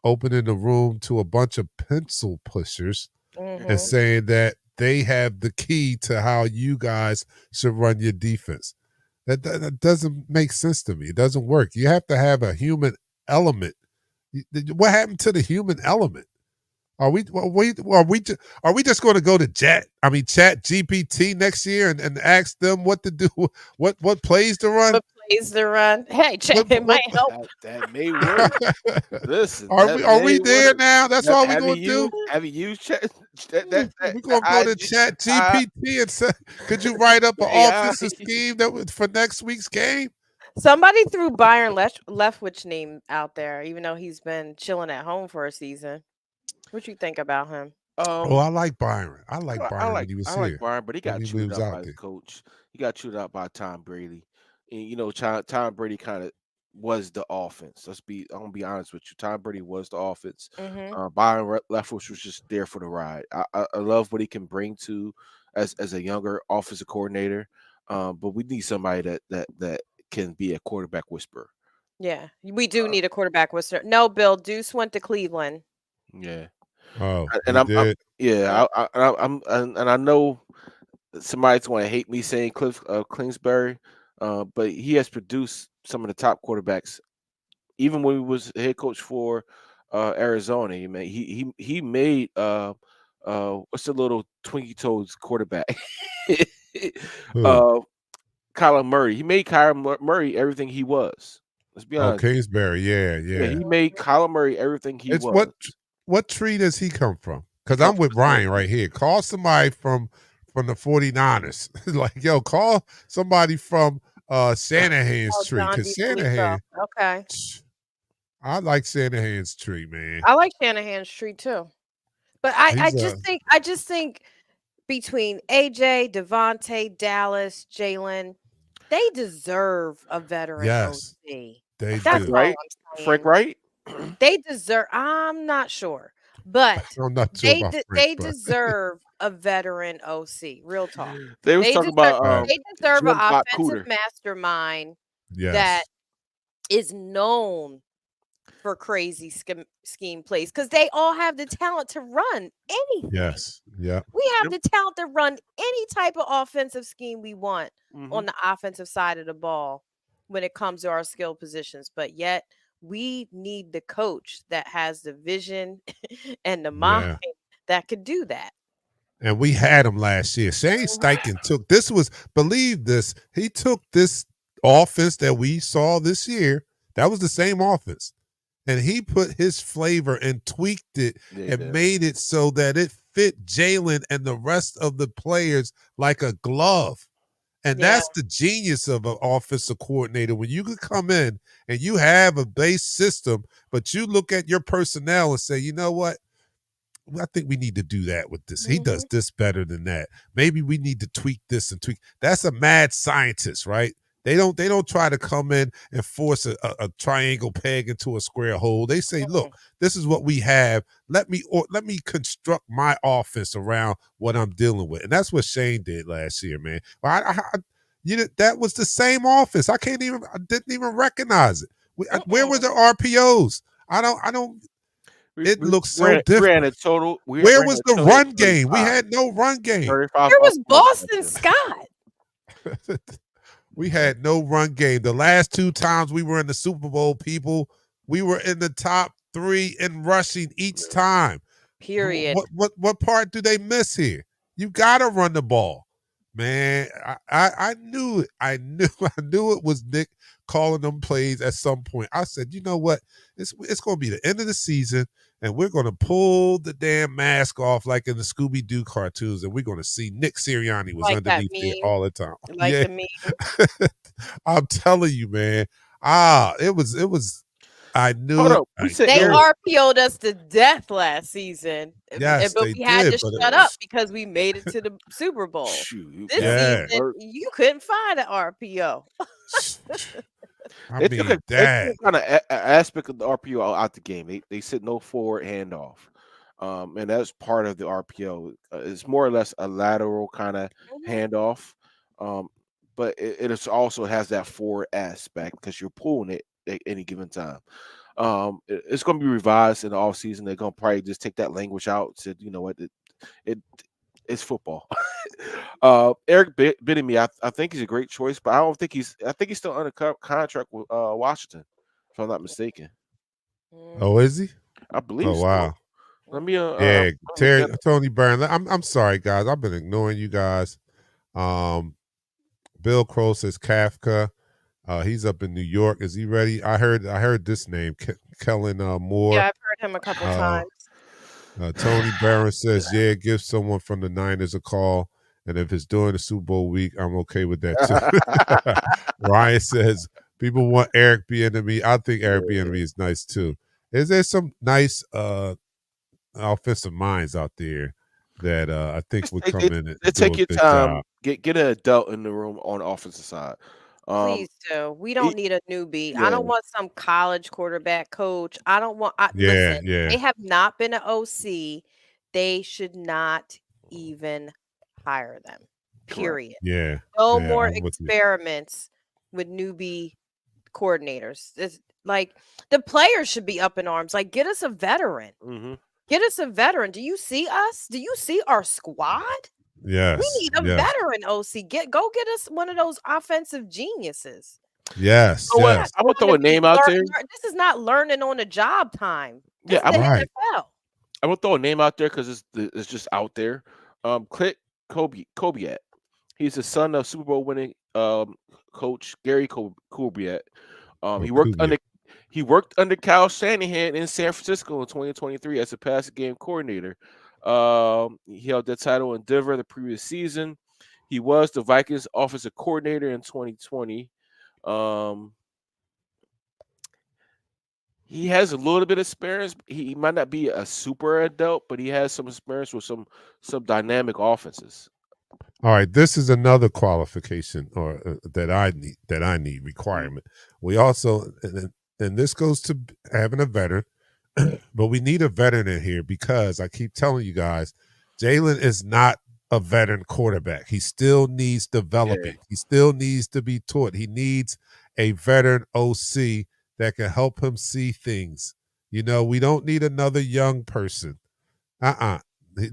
opening the room to a bunch of pencil pushers and Hmm. saying that they have the key to how you guys should run your defense. That doesn't make sense to me. It doesn't work. You have to have a human element. What happened to the human element? Are we just going to go to Chat GPT next year and ask them what to do, what plays to run? What plays to run? Hey, What it might what help. That may work. Listen, are that we may there work. now? That's all we're Have gonna do. you used chat We're gonna go to Chat I, GPT and say, could you write up an AI? offensive scheme that was for next week's game? Somebody threw Byron Leftwich name out there, even though he's been chilling at home for a season. What you think about him? Oh, I like Byron. I like Byron when he I was like here. Byron, but he When got he chewed was out by out his there. coach. He got chewed out by Tom Brady, and Tom Brady kind of was the offense. I'm gonna be honest with you. Tom Brady was the offense. Hmm. Byron Leftwich was just there for the ride. I love what he can bring to as a younger offensive coordinator, but we need somebody that can be a quarterback whisperer. Yeah, we do Uh, need a quarterback. No, Bill Deuce went to Cleveland. yeah, Oh, and he I'm did. yeah, and I know somebody's going to hate me saying Cliff Kingsbury, but he has produced some of the top quarterbacks. Even when he was head coach for Arizona, he made what's the little Twinkie Toes quarterback, Who? uh, Kyler Murray. He made Kyler Murray everything he was. Let's be Oh, honest. Kingsbury. Yeah, Yeah, yeah. he made Kyler Murray everything he It's was. what tree does he come from? He Because I'm comes with from Ryan right here. Call somebody from the 49ers. Like, yo, call somebody from Shanahan's Oh, tree. John Because DeFilippo. Shanahan, Okay, I like Shanahan's tree, man. I like Shanahan's tree too, but I He's a just think between AJ, Devontae, Dallas, Jalen, they deserve a veteran yes, OC. they Frank That's do. all Wright. I'm Frank saying. Wright. They deserve. I'm not sure, but I'm not sure about Frank, they but deserve a veteran OC. Real talk. They was They talking deserve about yeah, they deserve an Jim Bob offensive Cooter. mastermind that yes, is known for crazy scheme plays because they all have the talent to run anything. yes, yeah, We have Jim. the talent to run any type of offensive scheme we want Hmm. on the offensive side of the ball when it comes to our skill positions. But yet we need the coach that has the vision and the mind yeah. that could do that. And we had him last year. Shane Steichen took this was believe this. He took this offense that we saw this year. That was the same offense. And he put his flavor and tweaked it Yeah, he and did. made it so that it fit Jalen and the rest of the players like a glove. And Yeah. that's the genius of an offensive coordinator. When you could come in and you have a base system, but you look at your personnel and say, you know what? I think we need to do that with this. He Hmm. does this better than that. Maybe we need to tweak this and tweak. That's a mad scientist, right? They don't try to come in and force a triangle peg into a square hole. They say, look, this is what we have. Let me construct my offense around what I'm dealing with. And that's what Shane did last year, man. That was the same offense. I didn't even recognize it. Where were the RPOs? I don't it looks so We ran a different. total. We Where ran was a the total of run game? We 35. had no run game. 35 Where was offense Boston last Scott? We had no run game. The last two times we were in the Super Bowl, people, we were in the top 3 in rushing each year. time. Period. What part do they miss here? You gotta run the ball, man. I knew it. I knew it was Nick calling them plays at some point. I said, you know what? It's gonna be the end of the season, and we're gonna pull the damn mask off like in the Scooby Doo cartoons, and we're gonna see Nick Sirianni was Like that underneath there meme. all the time. Like Yeah, the meme. I'm telling you, man. It was. I knew Hold it. up. We I said They knew Aaron. it. RPO'd us to death last season, Yes, but they we had did, to but shut up because we made it to the Super Bowl. Shoot, This yeah. yeah. season, you couldn't find an RPO. I They took mean, that. kind of aspect of the RPO out the game. They said no forward handoff, and that's part of the RPO. It's more or less a lateral kind of Mhm. handoff, um, but also has that forward aspect because you're pulling it at any given time. It's going to be revised in the off season. They're going to probably just take that language out. Said, you know what, it It's football. Eric Bieniemy, I think he's a great choice, but I don't think I think he's still under contract with Washington, if I'm not mistaken. Oh, is he? I believe Oh, so. wow. Let me Yeah, look that up. Tony Byrne. I'm sorry, guys. I've been ignoring you guys. Bill Crow says Kafka. He's up in New York. Is he ready? I heard this name, Kellen Yeah, Moore. I've heard him a couple Uh, times. Tony Barron says, yeah, give someone from the Niners a call. And if it's during the Super Bowl week, I'm okay with that too. Ryan says, people want Eric Bieniemy. I think Eric Bieniemy is nice too. Is there some nice offensive minds out there that I think Just would come in and do take a your good time. job? Get an adult in the room on the offensive side. Um, Please do. We he- don't need a newbie. I yeah, don't want some college quarterback coach. I don't want Yeah, listen, yeah, they have not been an OC. They should not even hire them. correct. Period. yeah, No yeah. more I'm with you. experiments with newbie coordinators. It's like the players should be up in arms. Like, get us a veteran. Hmm. Get us a veteran. Do you see us? Do you see our squad? We Yes, need a yes, veteran OC. Go get us one of those offensive geniuses. yes, Going yes. I'm gonna going throw to a be name out there. this is not learning on the job time. Yeah, This is the Right. NFL. I'm gonna throw a name out there because it's just out there. Click Kobiet. He's the son of Super Bowl winning coach Gary Kubiak. Or He worked Kubiak. under Kyle Shanahan in San Francisco in 2023 as a passing game coordinator. He held that title in Denver the previous season. He was the Vikings offensive coordinator in 2020. Um, he has a little bit of experience. He might not be a super adult, but he has some experience with some dynamic offenses. All right, this is another qualification or that I need requirement. We also and this goes to having a veteran, but we need a veteran in here because I keep telling you guys, Jalen is not a veteran quarterback. He still needs developing. He still needs to be taught. He needs a veteran OC that can help him see things. You know, we don't need another young person.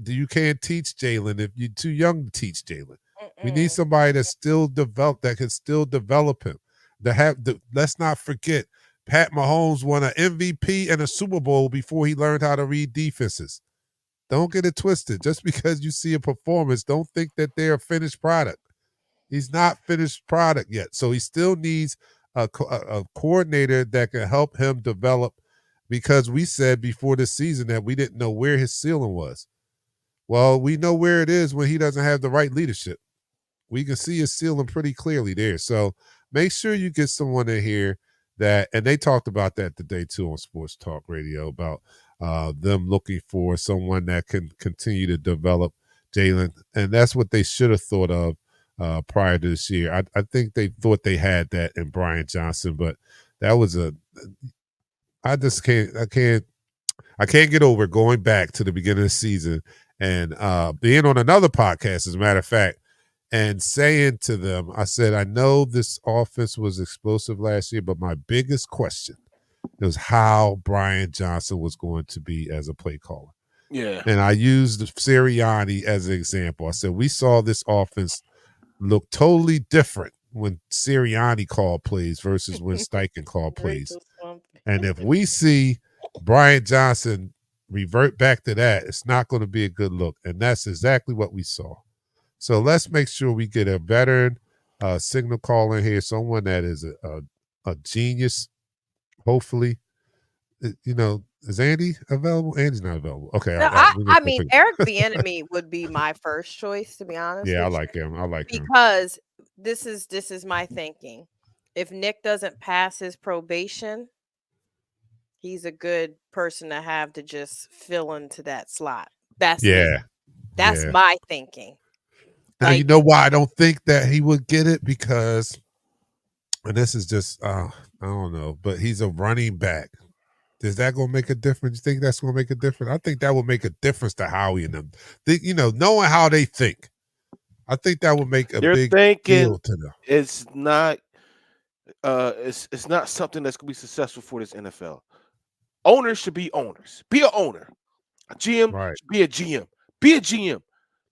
You can't teach Jalen if you're too young to teach Jalen. We need Mm-mm. somebody that's still developed that can still develop him. Let's not forget, Pat Mahomes won an MVP and a Super Bowl before he learned how to read defenses. Don't get it twisted. Just because you see a performance, don't think that they're a finished product. He's not finished product yet. So he still needs a coordinator that can help him develop, because we said before this season that we didn't know where his ceiling was. Well, we know where it is when he doesn't have the right leadership. We can see his ceiling pretty clearly there. So make sure you get someone in here and they talked about that today too on Sports Talk Radio about them looking for someone that can continue to develop Jalen. And that's what they should have thought of prior to this year. I think they thought they had that in Brian Johnson, but that was I can't get over going back to the beginning of the season and being on another podcast, as a matter of fact, and saying to them, I said, I know this offense was explosive last year, but my biggest question was how Brian Johnson was going to be as a play caller. Yeah. And I used Sirianni as an example. I said, we saw this offense look totally different when Sirianni called plays versus when Steichen called plays. And if we see Brian Johnson revert back to that, it's not going to be a good look. And that's exactly what we saw. So let's make sure we get a veteran signal caller in here, someone that is a genius, hopefully. You know, is Andy available? Andy's not available. Okay. No, I mean Eric Bieniemy would be my first choice, to be honest Yeah, I with like him. I like you, him. because this is my thinking. If Nick doesn't pass his probation, he's a good person to have to just fill into that slot. That's me. Yeah. That's Yeah. my thinking. Now, you Like, know why I don't think that he would get it? Because, and this is just, I don't know, but he's a running back. Is that going to make a difference? You think that's going to make a difference? I think that will make a difference to Howie and them. Knowing how they think, I think that would make a They're big thinking deal to them. it's not it's not something that's gonna be successful for this NFL. Owners should be owners. Be an owner. A GM Right. should be a GM. Be a GM.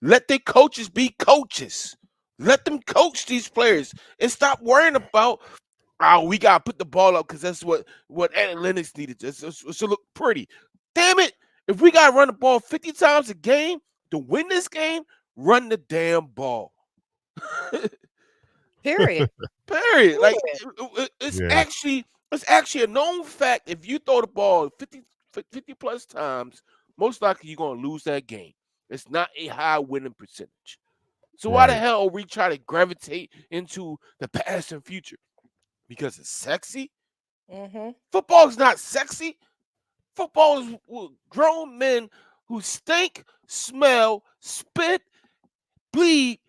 Let their coaches be coaches. Let them coach these players and stop worrying about, oh, we gotta put the ball up because that's what analytics needed. It should look pretty. Damn it! If we gotta run the ball 50 times a game to win this game, run the damn ball. Period. Period. Like Period. it's Yeah. actually a known fact. If you throw the ball 50 plus times, most likely you're gonna lose that game. It's not a high winning percentage. So why the Right. hell are we trying to gravitate into the past and future? Because it's sexy? Mm-hmm. Football is not sexy. Football is with grown men who stink, smell, spit, bleed,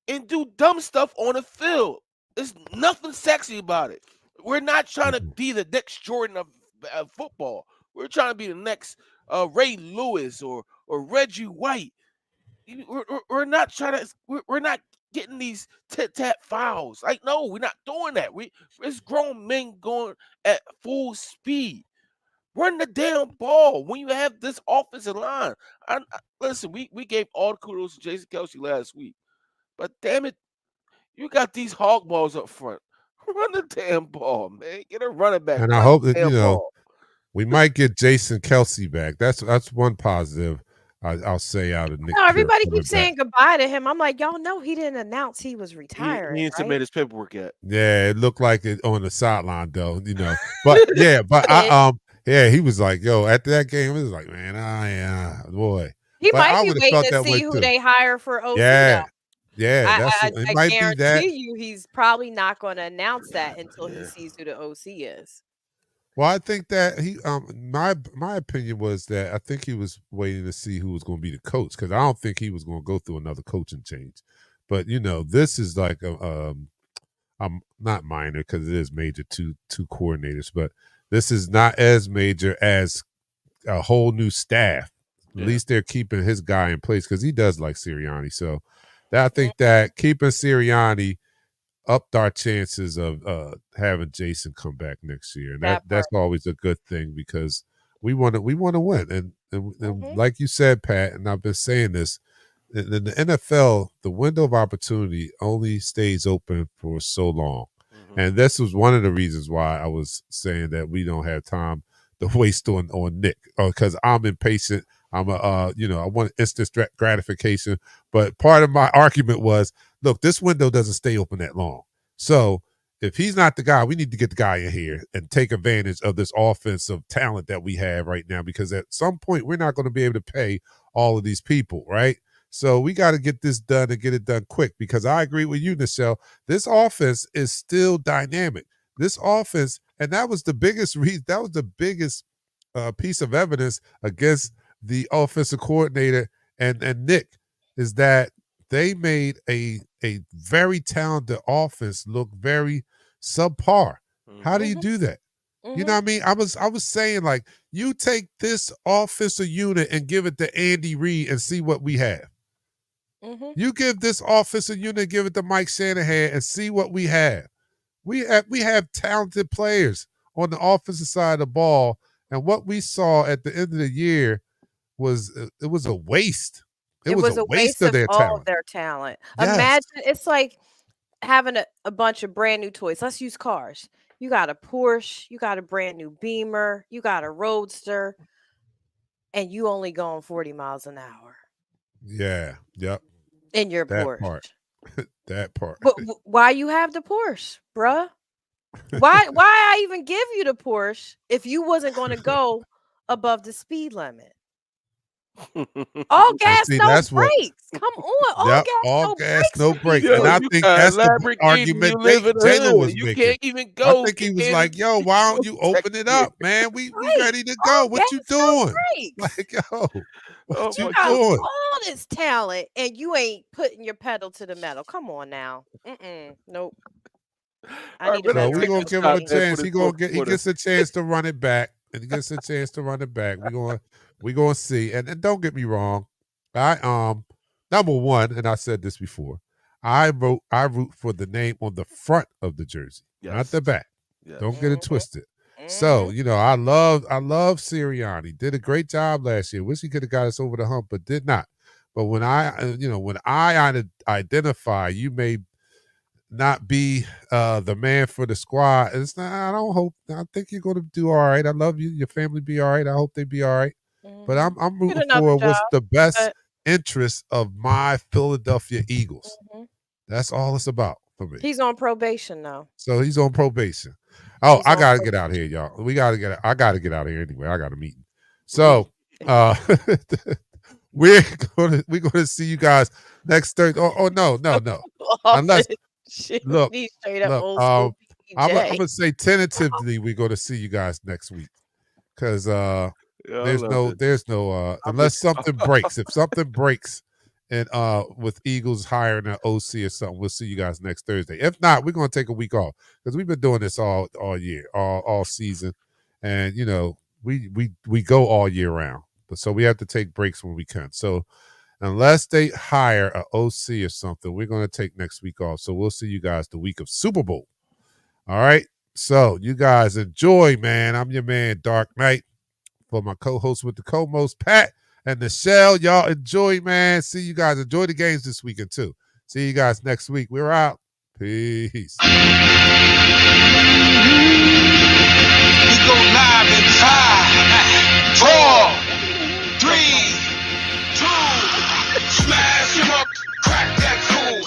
and do dumb stuff on the field. There's nothing sexy about it. We're not trying to Mhm. be the next Jordan of football. We're trying to be the next Ray Lewis or Reggie White. We're not trying to. We're not getting these tit tat fouls. Like, no, we're not doing that. It's grown men going at full speed. Run the damn ball when you have this offensive line. Listen, we gave all the kudos to Jason Kelsey last week, but damn it, you got these hog balls up front. Run the damn ball, man. Get a running back. And I Run hope the that, damn ball. we might get Jason Kelsey back. That's one positive I'll say out of Nick No, Pure everybody coming keeps back. saying goodbye to him. I'm like, y'all know he didn't announce he was He retiring, ain't right? submitted his paperwork yet. Yeah, it looked like it on the sideline though, But yeah, but yeah, he was like, yo, after that game, it was like, man, yeah, boy. He But might I be would have waiting felt to that way see who too. they hire for OC though. Yeah, yeah, it I might be that. guarantee you he's probably not going to announce that until he Yeah. sees who the OC is. Well, I think that my opinion was that I think he was waiting to see who was going to be the coach because I don't think he was going to go through another coaching change. But this is like I'm not minor because it is major two coordinators, but this is not as major as a whole new staff. At Yeah. least they're keeping his guy in place because he does like Sirianni. So I think Mm-hmm. that keeping Sirianni upped our chances of having Jason come back next year, and That part. that's always a good thing because we want to win. And Mm-hmm. like you said, Pat, and I've been saying this, in the NFL, the window of opportunity only stays open for so long. Mhm. And this was one of the reasons why I was saying that we don't have time to waste on Nick, because I'm impatient. I'm I want instant gratification. But part of my argument was, look, this window doesn't stay open that long. So if he's not the guy, we need to get the guy in here and take advantage of this offensive talent that we have right now, because at some point we're not going to be able to pay all of these people, right? So we got to get this done and get it done quick, because I agree with you, Nichelle. This offense is still dynamic. This offense, and that was the biggest reason, that was the biggest piece of evidence against the offensive coordinator and Nick, is that they made a very talented offense look very subpar. How do you Mhm. do that? You know Mhm. what I mean? I was saying, like, you take this offensive unit and give it to Andy Reid and see what we have. Mhm. You give this offensive unit, give it to Mike Shanahan and see what we have. We have talented players on the offensive side of the ball, and what we saw at the end of the year was it was a waste. It It was was a a waste waste of of their all of talent. their talent. Yes. Imagine it's like having a bunch of brand new toys. Let's use cars. You got a Porsche, you got a brand new Beamer, you got a Roadster, and you only going 40 miles an hour Yeah. Yep. in your That Porsche. part. That part. But why you have the Porsche, bruh? Why I even give you the Porsche if you wasn't going to go above the speed limit? All And gas, see, no that's what. brakes. Come on, all Yep. gas, All no gas, brakes no for brakes. people. And Yo, I you think got a that's the Lamborghini, you argument live in the Jalen was hood. You making. can't even I go think he was in like, yo, why don't no you check open it gear. up, man? We Right. ready to All go. What you gas, no doing? brakes. Like, yo, Oh what You you my got goodness. doing? all this talent and you ain't putting your pedal to the metal. Come on now. Nope. I All right, need a man, So let's better we take gonna a give him shot, a analogy. man, for chance. this fourth He quarter. gets a chance to run it back, and he gets a chance to run it back. We gonna see. And don't get me wrong, I number one, and I said this before, I root for the name on the front of the jersey, not Yes. the back. Yes. Don't get it Mhm. twisted. So, I love Sirianni. Did a great job last year. Wish he could have got us over the hump, but did not. But when I identify, you may not be the man for the squad. It's not. I think you're going to do all right. I love you. Your family be all right. I hope they be all right. But Mhm. I'm Get rooting another for job, what's the best but interest of my Philadelphia Eagles. mhm. That's all it's about for me. He's on probation though. So he's on probation. Oh, He's I on gotta get out probation. here, y'all. I gotta get out of here anyway. I got a meeting. So uh we're gonna see you guys next Thursday. Oh no. Unless Office. Shoot, look, he's straight up look, old school I'm PJ. gonna say tentatively we're gonna see you guys next week. Cause Yeah, I love it. there's no I'm unless just, something breaks. If something breaks and with Eagles hiring an OC or something, we'll see you guys next Thursday. If not, we're gonna take a week off because we've been doing this all year, all season, and we go all year round. But so we have to take breaks when we can. So unless they hire an OC or something, we're gonna take next week off. So we'll see you guys the week of Super Bowl. All right. So you guys enjoy, man. I'm your man, Dark Knight. For my co-host with the co-most, Pat and Nichelle. Y'all enjoy, man. See you guys. Enjoy the games this weekend, too. See you guys next week. We're out. Peace.